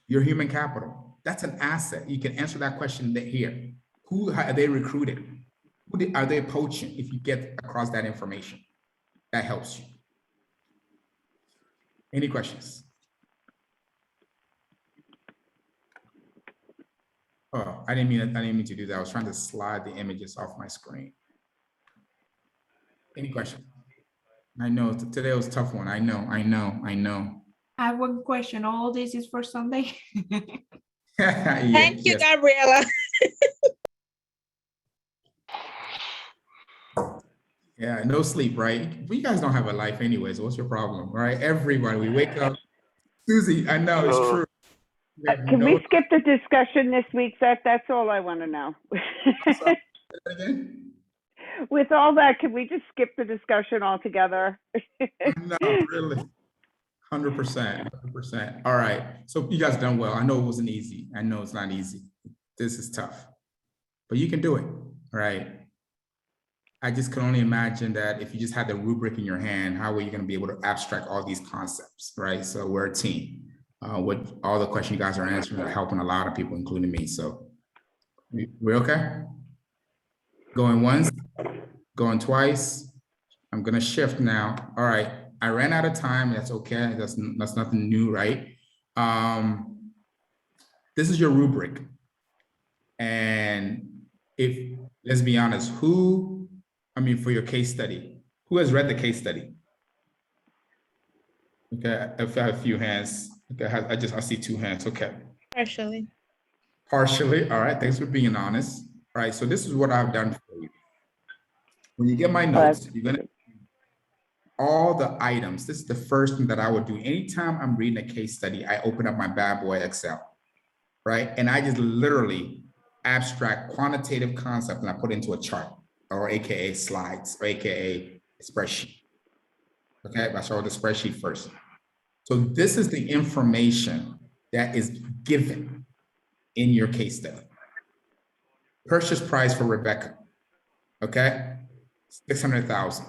your human capital. That's an asset. You can answer that question here. Who are they recruiting? Who are they poaching? If you get across that information, that helps you. Any questions? Oh, I didn't mean to do that. I was trying to slide the images off my screen. Any questions? I know today was a tough one. I know. I have one question. All this is for Sunday. Thank you, Gabriela. Yeah, no sleep, right? You guys don't have a life anyways. What's your problem, right? Everybody, we wake up. Susie, I know it's true. Can we skip the discussion this week, Seth? That's all I want to know. With all that, can we just skip the discussion altogether? No, really. 100%. All right. So you guys done well. I know it wasn't easy. I know it's not easy. This is tough, but you can do it, right? I just can only imagine that if you just had the rubric in your hand, how are you going to be able to abstract all these concepts, right? So we're a team. With all the questions you guys are answering are helping a lot of people, including me. So we're okay? Going once, going twice. I'm gonna shift now. All right, I ran out of time. That's okay. That's nothing new, right? This is your rubric. And let's be honest, for your case study, who has read the case study? Okay, I have a few hands. Okay, I see 2 hands. Okay. Partially. Partially. All right. Thanks for being honest. All right. So this is what I've done for you. When you get my notes, you're gonna all the items. This is the first thing that I would do. Anytime I'm reading a case study, I open up my bad boy Excel, right? And I just literally abstract quantitative concept and I put it into a chart, or AKA slides, or AKA spreadsheet. Okay, I show the spreadsheet first. So this is the information that is given in your case study. Purchase price for Rebecca, okay, 600,000.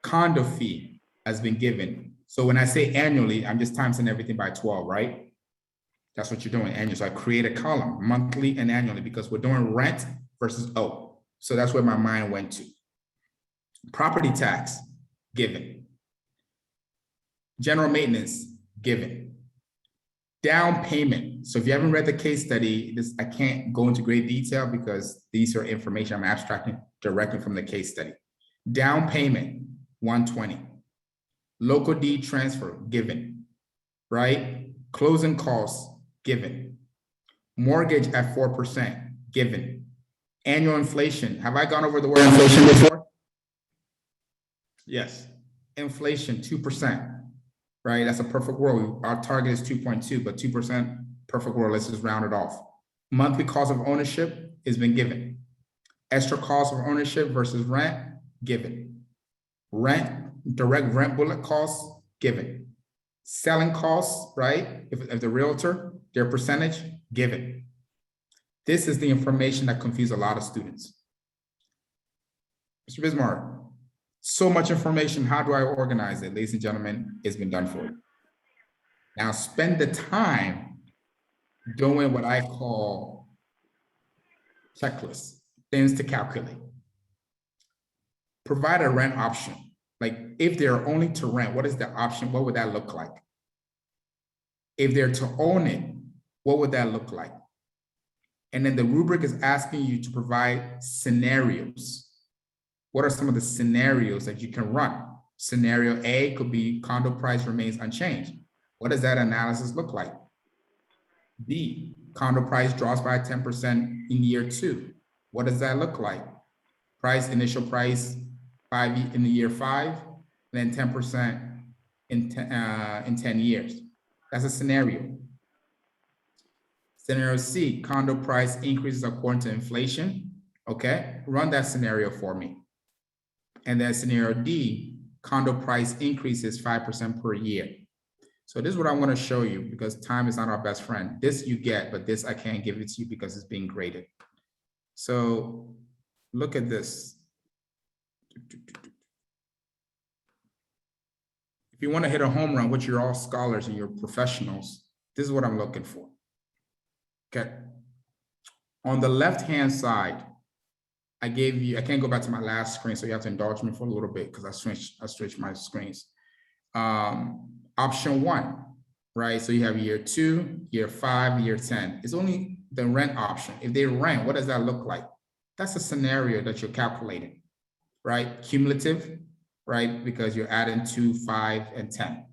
Condo fee has been given. So when I say annually, I'm just timesing everything by 12, right? That's what you're doing annually. So I create a column, monthly and annually, because we're doing rent versus O. So that's where my mind went to. Property tax, given. General maintenance, given. Down payment. So if you haven't read the case study, I can't go into great detail because these are information I'm abstracting directly from the case study. Down payment, 120. Local deed transfer, given, right? Closing costs, given. Mortgage at 4%, given. Annual inflation. Have I gone over the word inflation before? Yes. Inflation, 2%. Right, that's a perfect world. Our target is 2.2, but 2% perfect world. Let's just round it off. Monthly cost of ownership has been given. Extra cost of ownership versus rent, given. Rent, direct rent bullet costs, given. Selling costs, right? If the realtor, their percentage, given. This is the information that confuses a lot of students. Mr. Bismark, so much information, how do I organize it? Ladies and gentlemen, it's been done for you. Now spend the time doing what I call checklists, things to calculate. Provide a rent option. Like if they're only to rent, what is the option? What would that look like? If they're to own it, what would that look like? And then the rubric is asking you to provide scenarios. What are some of the scenarios that you can run? Scenario A could be condo price remains unchanged. What does that analysis look like? B, condo price drops by 10% in year 2. What does that look like? Initial price in the year 5, and then 10% in 10 years. That's a scenario. Scenario C, condo price increases according to inflation. Okay, run that scenario for me. And then scenario D, condo price increases 5% per year. So this is what I want to show you because time is not our best friend. This you get, but this I can't give it to you because it's being graded. So look at this. If you want to hit a home run, which you're all scholars and you're professionals, this is what I'm looking for. Okay. On the left-hand side, I can't go back to my last screen, so you have to indulge me for a little bit because I switched my screens. Option 1, right? So you have year 2, year 5, year 10. It's only the rent option. If they rent, what does that look like? That's a scenario that you're calculating, right? Cumulative, right? Because you're adding 2, 5, and 10.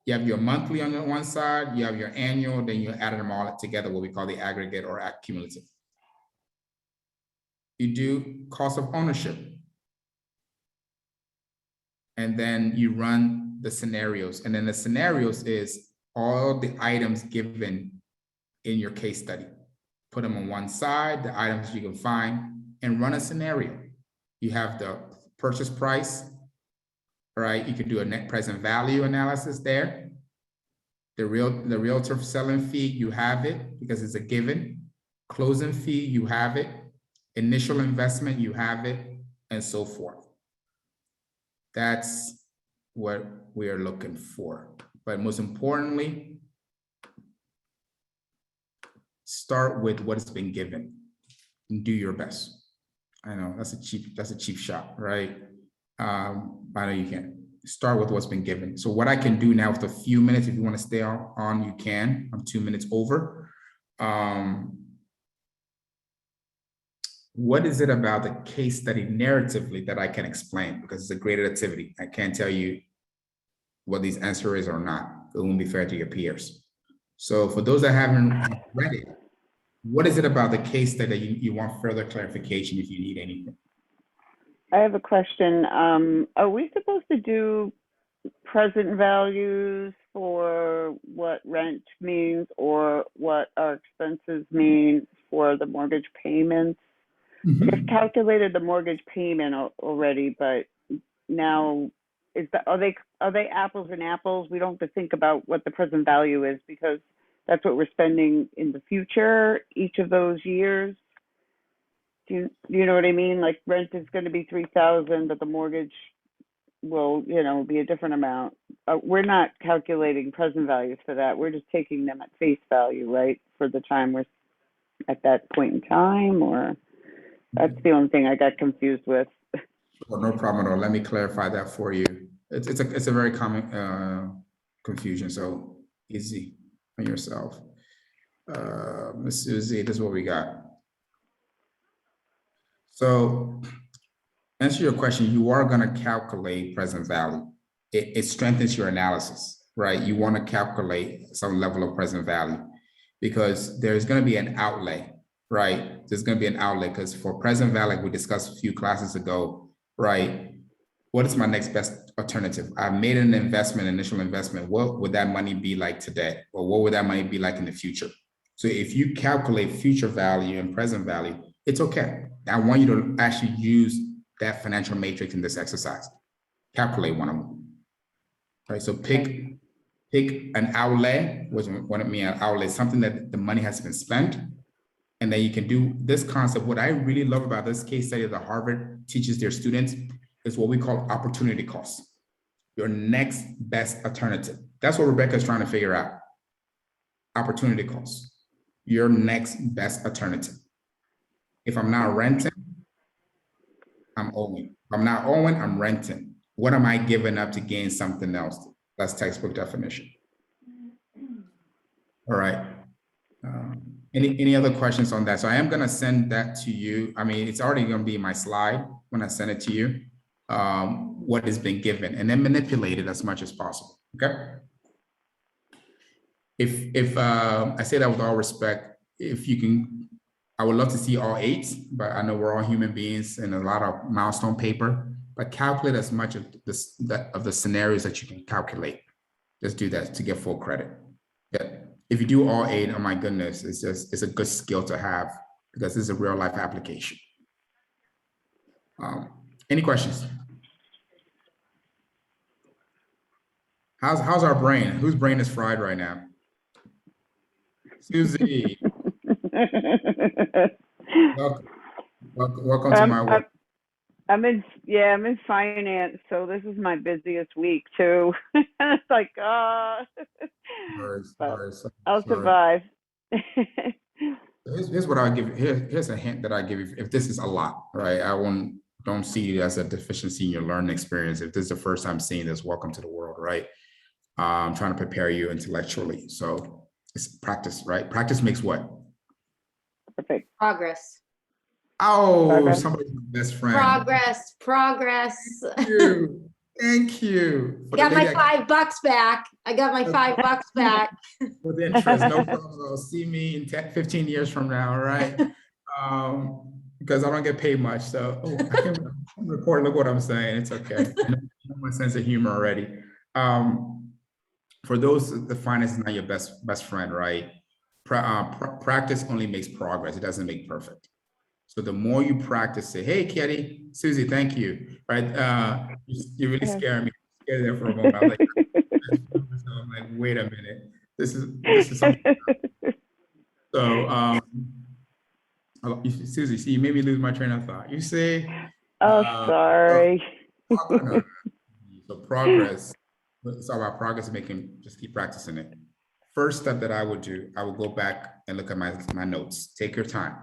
You have your monthly on the one side, you have your annual, then you add them all together, what we call the aggregate or cumulative. You do cost of ownership. And then you run the scenarios. And then the scenarios is all the items given in your case study. Put them on one side, the items you can find, and run a scenario. You have the purchase price, right? You can do a net present value analysis there. The realtor selling fee, you have it because it's a given. Closing fee, you have it. Initial investment, you have it, and so forth. That's what we are looking for. But most importantly, start with what has been given and do your best. I know that's a cheap shot, right? But I know you can start with what's been given. So what I can do now with a few minutes, if you want to stay on, you can. I'm 2 minutes over. What is it about the case study narratively that I can explain? Because it's a graded activity. I can't tell you what these answer is or not. It won't be fair to your peers. So for those that haven't read it, what is it about the case study that you want further clarification if you need anything? I have a question. Are we supposed to do present values for what rent means or what our expenses mean for the mortgage payments? I've calculated the mortgage payment already, but now are they apples and apples? We don't have to think about what the present value is because that's what we're spending in the future each of those years. Do you know what I mean? Like rent is going to be $3,000, but the mortgage will, be a different amount. We're not calculating present values for that. We're just taking them at face value, right? For the time we're at that point in time, or that's the only thing I got confused with. Well, no problem at all. Let me clarify that for you. It's a very common confusion. So easy on yourself. Ms. Susie, this is what we got. So answer your question, you are going to calculate present value. It strengthens your analysis, right? You want to calculate some level of present value because there's going to be an outlay, right? There's going to be an outlay because for present value, like we discussed a few classes ago, right? What is my next best alternative? I made an investment, initial investment. What would that money be like today? Or what would that money be like in the future? So if you calculate future value and present value, it's okay. I want you to actually use that financial matrix in this exercise. Calculate one of them. Right. So pick an outlay, which what I mean an outlay, something that the money has been spent. And then you can do this concept. What I really love about this case study that Harvard teaches their students is what we call opportunity cost. Your next best alternative. That's what Rebecca is trying to figure out. Opportunity cost. Your next best alternative. If I'm not renting, I'm owing. If I'm not owing, I'm renting. What am I giving up to gain something else? That's textbook definition. All right. Any other questions on that? So I am going to send that to you. I mean, it's already going to be in my slide when I send it to you, what has been given, and then manipulate it as much as possible. Okay. If I say that with all respect, if you can, I would love to see all 8, but I know we're all human beings and a lot of milestone paper, but calculate as much of the scenarios that you can calculate. Just do that to get full credit. Yeah. If you do all 8, oh my goodness, it's a good skill to have because this is a real life application. Any questions? How's our brain? Whose brain is fried right now? Susie. Welcome to my work. I'm in finance, so this is my busiest week too. It's like, I'll survive. Here's what I'll give you. Here's a hint that I give you. If this is a lot, right? Don't see it as a deficiency in your learning experience. If this is the first time seeing this, welcome to the world, right? I'm trying to prepare you intellectually. So it's practice, right? Practice makes what? Perfect. Progress. Oh, Progress. somebody's my best friend. Progress. Thank you. I got my $5 back. $5 back. With interest, no problem. See me in 10, 15 years from now, all right? Because I don't get paid much. So I can record, look what I'm saying. It's okay. I know my sense of humor already. For those, the finance is not your best friend, right? Practice only makes progress. It doesn't make perfect. So the more you practice, say, hey, Kitty, Susie, thank you, right? You really scare me. Scared there for a moment. I'm like, wait a minute. This is something. So, Susie, see, you made me lose my train of thought. You say, sorry. So progress. It's all about progress, just keep practicing it. First step that I would do, I would go back and look at my notes. Take your time.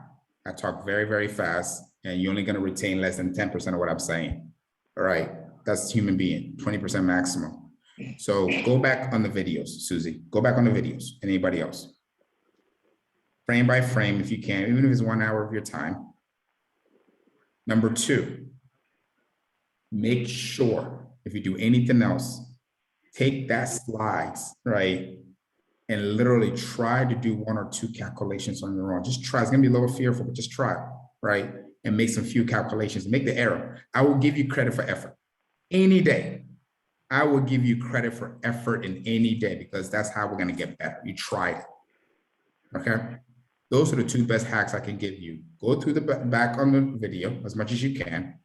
I talk very, very fast, and you're only going to retain less than 10% of what I'm saying. All right, that's human being, 20% maximum. So go back on the videos, Susie. Go back on the videos, and anybody else. Frame by frame, if you can, even if it's 1 hour of your time. Number two, make sure if you do anything else, take that slides, right? And literally try to do 1 or 2 calculations on your own. Just try. It's gonna be a little fearful, but just try, right? And make some few calculations. Make the error. I will give you credit for effort any day. I will give you credit for effort in any day, because that's how we're gonna get better. You tried it, okay? Those are the 2 best hacks I can give you. Go through the back on the video as much as you can.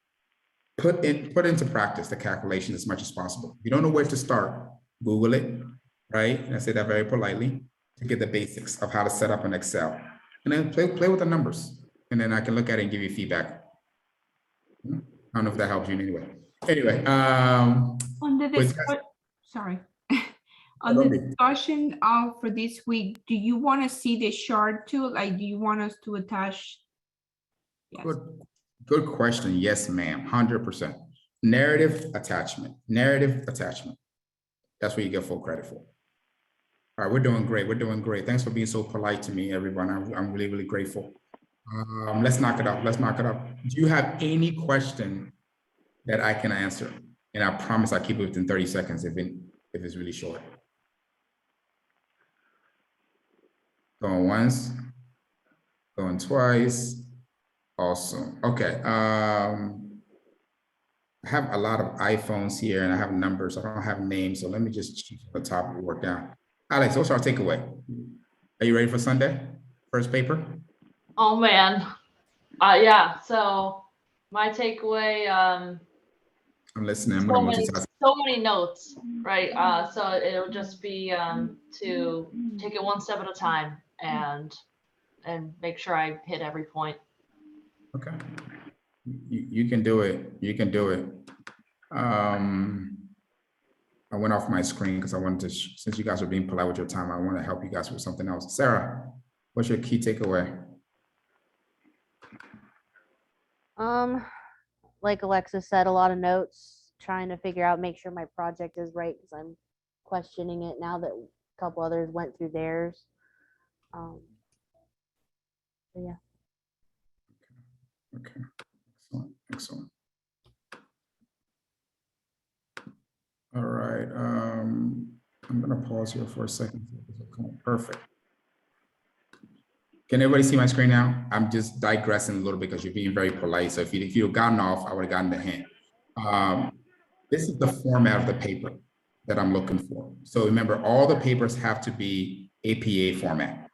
Put into practice the calculations as much as possible. If you don't know where to start, Google it, right? And I say that very politely, to get the basics of how to set up an Excel. And then play with the numbers. And then I can look at it and give you feedback. I don't know if that helps you in any way. Anyway, On the sorry. On the discussion for this week, do you want to see the chart too? Like, do you want us to attach? Yes. Good question. Yes, ma'am. 100%. Narrative attachment. Narrative attachment. That's what you get full credit for. All right, we're doing great. We're doing great. Thanks for being so polite to me, everyone. I'm really, really grateful. Let's knock it up. Let's knock it up. Do you have any question that I can answer? And I promise I'll keep it within 30 seconds if it's really short. Going once, going twice. Awesome. Okay. I have a lot of iPhones here and I have numbers. I don't have names. So let me just choose the top and work down. Alex, what's our takeaway? Are you ready for Sunday? First paper? Oh man. Yeah. So my takeaway, I'm listening. So many notes, right? So it'll just be to take it 1 step at a time and make sure I hit every point. Okay. You can do it. You can do it. I went off my screen because I wanted to, since you guys are being polite with your time, I want to help you guys with something else. Sarah, what's your key takeaway? Like Alexa said, a lot of notes, trying to figure out, make sure my project is right, because I'm questioning it now that a couple others went through theirs. So yeah. Okay. Excellent. Excellent. All right. I'm going to pause here for a second. Perfect. Can everybody see my screen now? I'm just digressing a little bit because you're being very polite. So if you had gotten off, I would have gotten the hint. This is the format of the paper that I'm looking for. So remember, all the papers have to be APA format.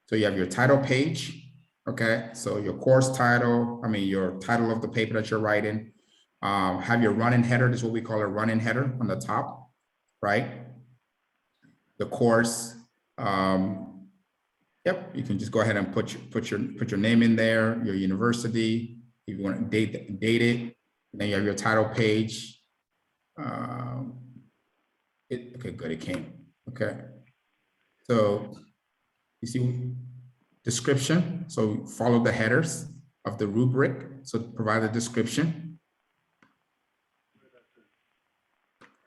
So you have your title page. Okay. So your course title, your title of the paper that you're writing. Have your run-in header. This is what we call a run-in header on the top, right? The course. Yep, you can just go ahead and put your name in there, your university, if you want to date it, and then you have your title page. Okay, good, it came. Okay, so you see description. So follow the headers of the rubric. So provide a description.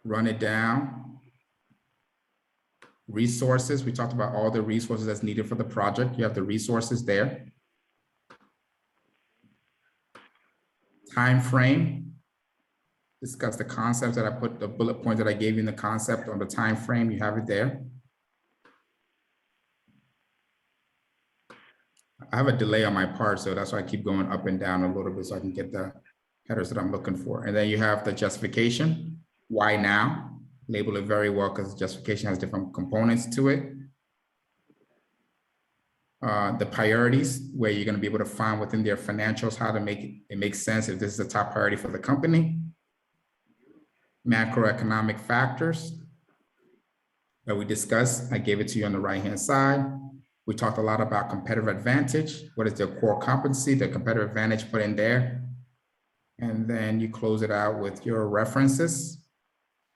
Run it down. Resources, we talked about all the resources that's needed for the project. You have the resources there. Time frame. Discuss the concepts that I put, the bullet points that I gave you in the concept on the time frame. You have it there. I have a delay on my part, so that's why I keep going up and down a little bit so I can get the headers that I'm looking for. And then you have the justification. Why now? Label it very well because justification has different components to it. The priorities, where you're going to be able to find within their financials how to make it make sense if this is a top priority for the company. Macroeconomic factors that we discussed. I gave it to you on the right-hand side. We talked a lot about competitive advantage. What is their core competency, the competitive advantage put in there. And then you close it out with your references.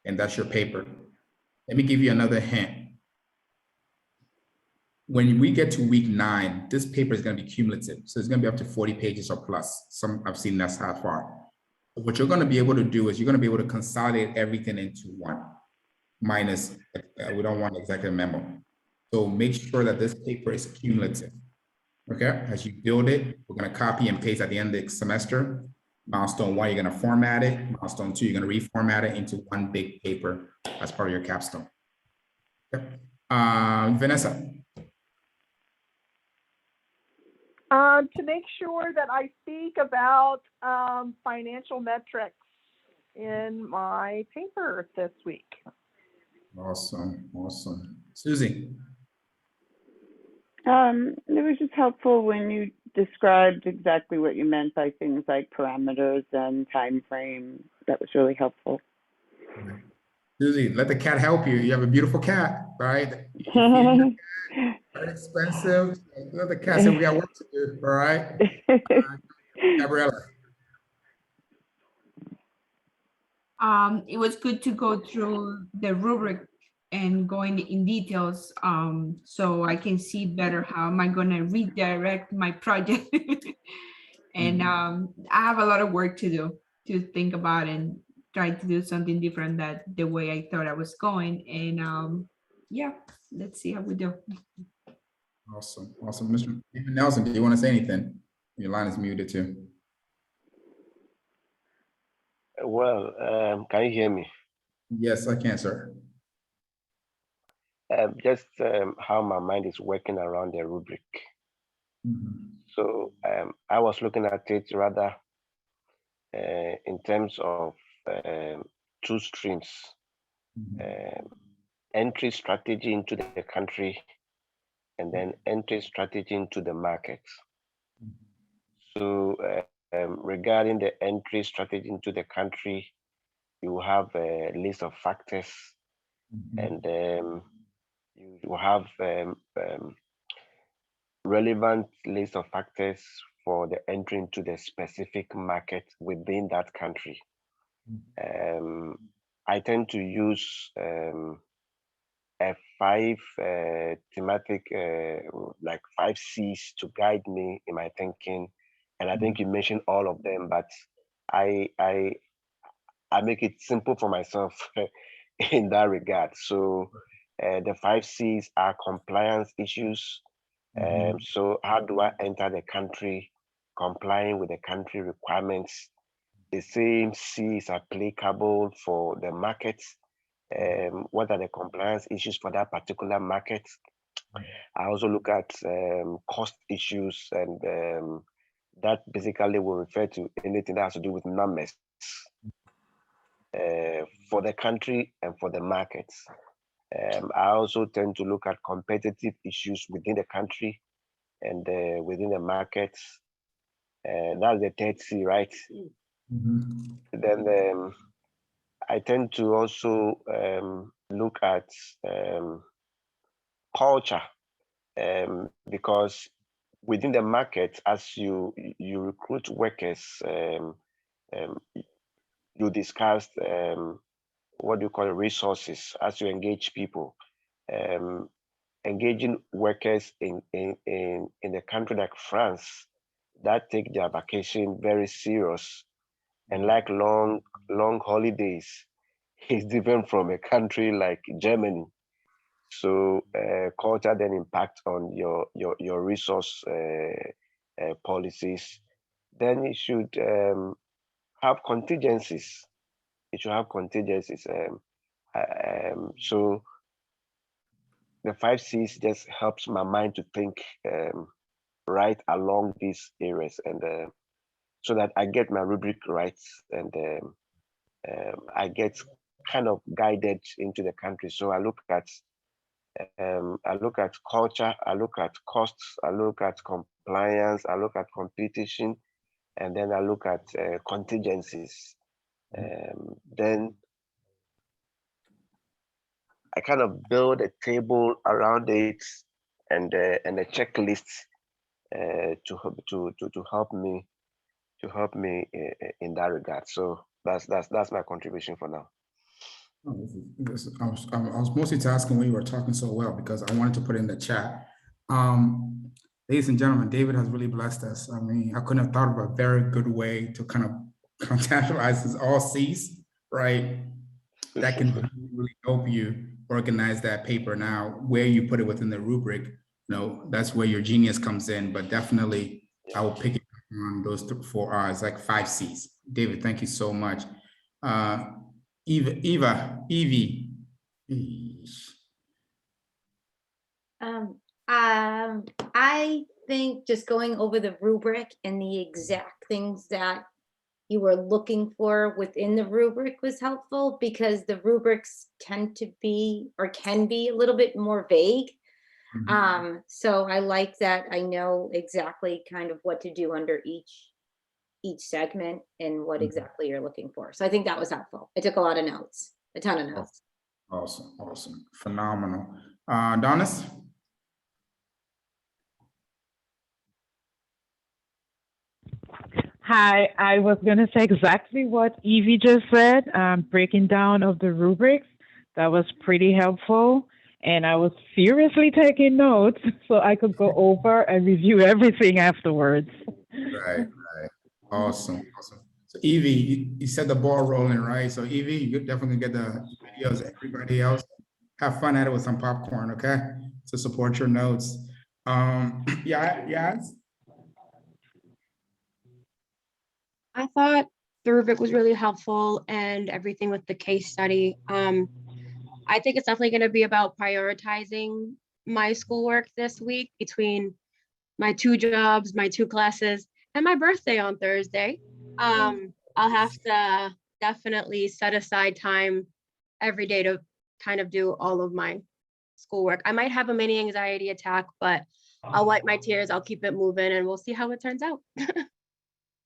And that's your paper. Let me give you another hint. when we get to week 9, this paper is going to be cumulative. So it's going to be up to 40 pages or plus. Some I've seen that's how far. What you're going to be able to do is you're going to be able to consolidate everything into one, minus, we don't want executive memo. So make sure that this paper is cumulative. Okay, as you build it, we're going to copy and paste at the end of the semester. Milestone 1, you're going to format it. Milestone 2, you're going to reformat it into one big paper as part of your capstone. Okay. Vanessa. To make sure that I speak about financial metrics in my paper this week. Awesome, awesome. Susie. It was just helpful when you described exactly what you meant by things like parameters and time frame. That was really helpful. Susie, let the cat help you. You have a beautiful cat, right? Very expensive. Let the cat say we got work to do, all right? Gabriella. It was good to go through the rubric and going in details, so I can see better how am I gonna redirect my project. And I have a lot of work to do, to think about and try to do something different that the way I thought I was going. And yeah, let's see how we do. Awesome, awesome. Mr. Nelson, do you want to say anything? Your line is muted too. Well, can you hear me? Yes, I can, sir. Just how my mind is working around the rubric. So I was looking at it rather in terms of 2 streams. Entry strategy into the country and then entry strategy into the market. So regarding the entry strategy into the country, you have a list of factors and you have relevant list of factors for the entry into the specific market within that country. I tend to use a 5 thematic, like 5 C's to guide me in my thinking. And I think you mentioned all of them, but I make it simple for myself in that regard. So the 5 C's are compliance issues. So how do I enter the country complying with the country requirements? The same C is applicable for the markets. What are the compliance issues for that particular market? I also look at cost issues, and that basically will refer to anything that has to do with numbers for the country and for the markets. I also tend to look at competitive issues within the country and within the markets. That's the 3rd C, right? Then I tend to also look at culture, because within the market, as you recruit workers, you discuss what do you call it, resources as you engage people. Engaging workers in a country like France that take their vacation very serious and like long holidays is different from a country like Germany. So culture then impacts on your resource policies. Then it should have contingencies. It should have contingencies. So the 5 C's just helps my mind to think right along these areas, and so that I get my rubric right, and I get kind of guided into the country. So I look at culture, I look at costs, I look at compliance, I look at competition, and then I look at contingencies. Then I kind of build a table around it and a checklist to help me in that regard. So that's my contribution for now. I was multitasking when you were talking so well, because I wanted to put in the chat Ladies and gentlemen, David has really blessed us. I mean, I couldn't have thought of a very good way to kind of contextualize this all C's, right? That can really help you organize that paper. Now, where you put it within the rubric, that's where your genius comes in, but definitely I will pick it on those 4 R's, like 5 C's. David, thank you so much. Evie. I think just going over the rubric and the exact things that you were looking for within the rubric was helpful, because the rubrics tend to be or can be a little bit more vague. So I like that I know exactly kind of what to do under each segment and what exactly you're looking for. So I think that was helpful. I took a lot of notes, a ton of notes. Awesome. Phenomenal. Donis? Hi, I was going to say exactly what Evie just said, breaking down of the rubrics. That was pretty helpful. And I was furiously taking notes so I could go over and review everything afterwards. Right. Awesome. So Evie, you set the ball rolling, right? So Evie, you definitely get the videos. Everybody else, have fun at it with some popcorn, okay? To support your notes. Yes. I thought the rubric was really helpful and everything with the case study. I think it's definitely going to be about prioritizing my schoolwork this week between my 2 jobs, my 2 classes, and my birthday on Thursday. I'll have to definitely set aside time every day to kind of do all of my schoolwork. I might have a mini anxiety attack, but I'll wipe my tears, I'll keep it moving, and we'll see how it turns out.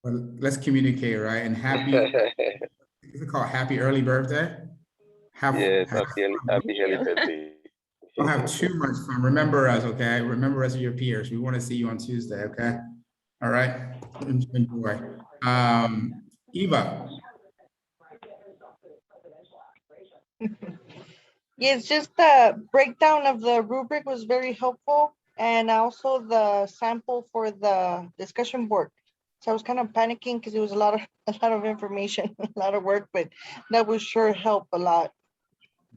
Well, let's communicate, right? And happy, is it called happy early birthday? Yes, happy early birthday. Don't have too much fun. Remember us, okay? Remember us, your peers. We want to see you on Tuesday, okay? All right. Enjoy. Eva. Yes, just the breakdown of the rubric was very helpful, and also the sample for the discussion board. So I was kind of panicking because it was a lot of information, a lot of work, but that would sure help a lot.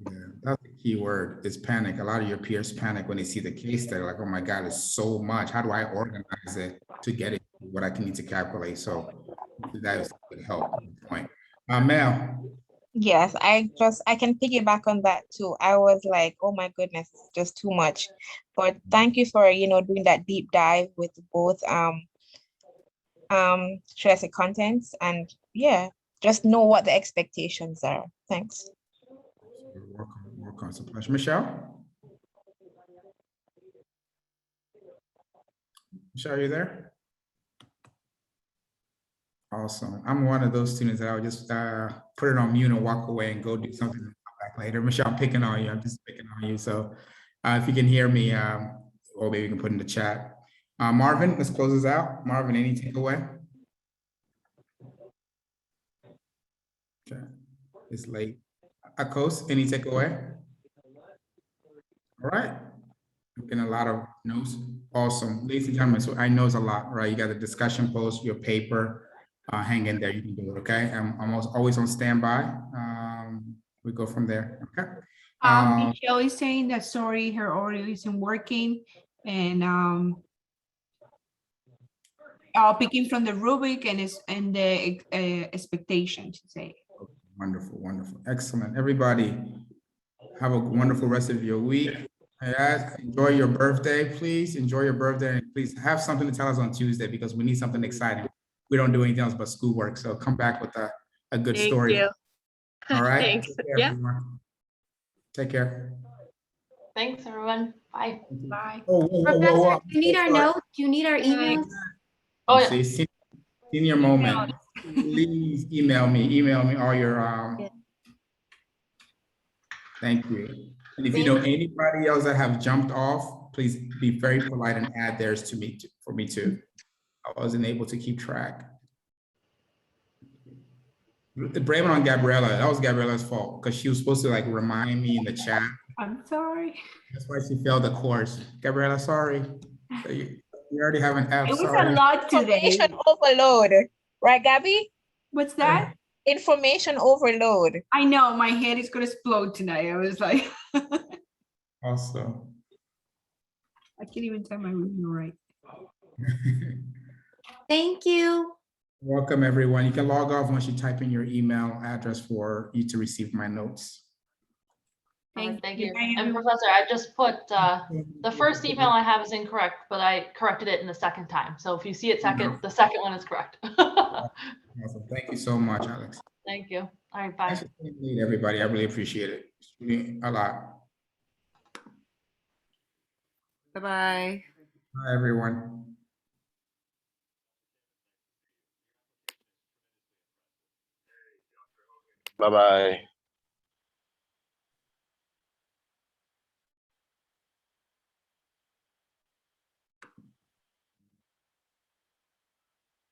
Yeah, that's the key word, is panic. A lot of your peers panic when they see the case study, like, oh my God, it's so much. How do I organize it to get it what I can need to calculate? So that is good help. Good point. Mel. Yes, I can piggyback on that too. I was like, oh my goodness, just too much. But thank you for, doing that deep dive with both should I say contents, and yeah, just know what the expectations are. Thanks. Welcome. It's a pleasure. Michelle? Michelle, are you there? Awesome. I'm one of those students that I would just put it on mute and walk away and go do something and come back later. Michelle, I'm picking on you. I'm just picking on you. So if you can hear me, or maybe you can put in the chat. Marvin, let's close this out. Marvin, any takeaway? Okay, it's late. Akos, any takeaway? All right. I'm getting a lot of notes. Awesome. Ladies and gentlemen, so I know it's a lot, right? You got the discussion post, your paper, hang in there, you can do it, okay? I'm always on standby. We go from there, okay? Michelle is saying that, sorry, her audio isn't working, and picking from the rubric and the expectation, to say. Wonderful. Excellent. Everybody, have a wonderful rest of your week. Guys, enjoy your birthday, please. Enjoy your birthday, and please have something to tell us on Tuesday, because we need something exciting. We don't do anything else but schoolwork, so come back with a good story. Thank you. All right. Thanks. Take care, Yeah. everyone. Take care. Thanks, everyone. Bye. Bye. Professor, do you need our notes? Do you need our emails? Oh, yeah. See, senior moment. Please email me all your thank you. And if you know anybody else that have jumped off, please be very polite and add theirs to me for me too. I wasn't able to keep track. Blame it on Gabriella. That was Gabriella's fault, because she was supposed to like remind me in the chat I'm sorry. That's why she failed the course. Gabriela, sorry. So you already have an F, It was sorry. a lot today. Information overload, right, Gabby? What's that? Information overload. I know my head is gonna explode tonight. I was like, Also. I can't even tell my reading right. Thank you. Welcome, everyone. You can log off once you type in your email address for you to receive my notes. Thank you. And Professor, I just put the first email I have is incorrect, but I corrected it in the second time. So if you see it second, the second one is correct. Awesome. Thank you so much, Alex. Thank you. All right, bye. Thanks for being late, everybody. I really appreciate it. It's really a lot. Bye-bye. Bye, everyone. Bye-bye.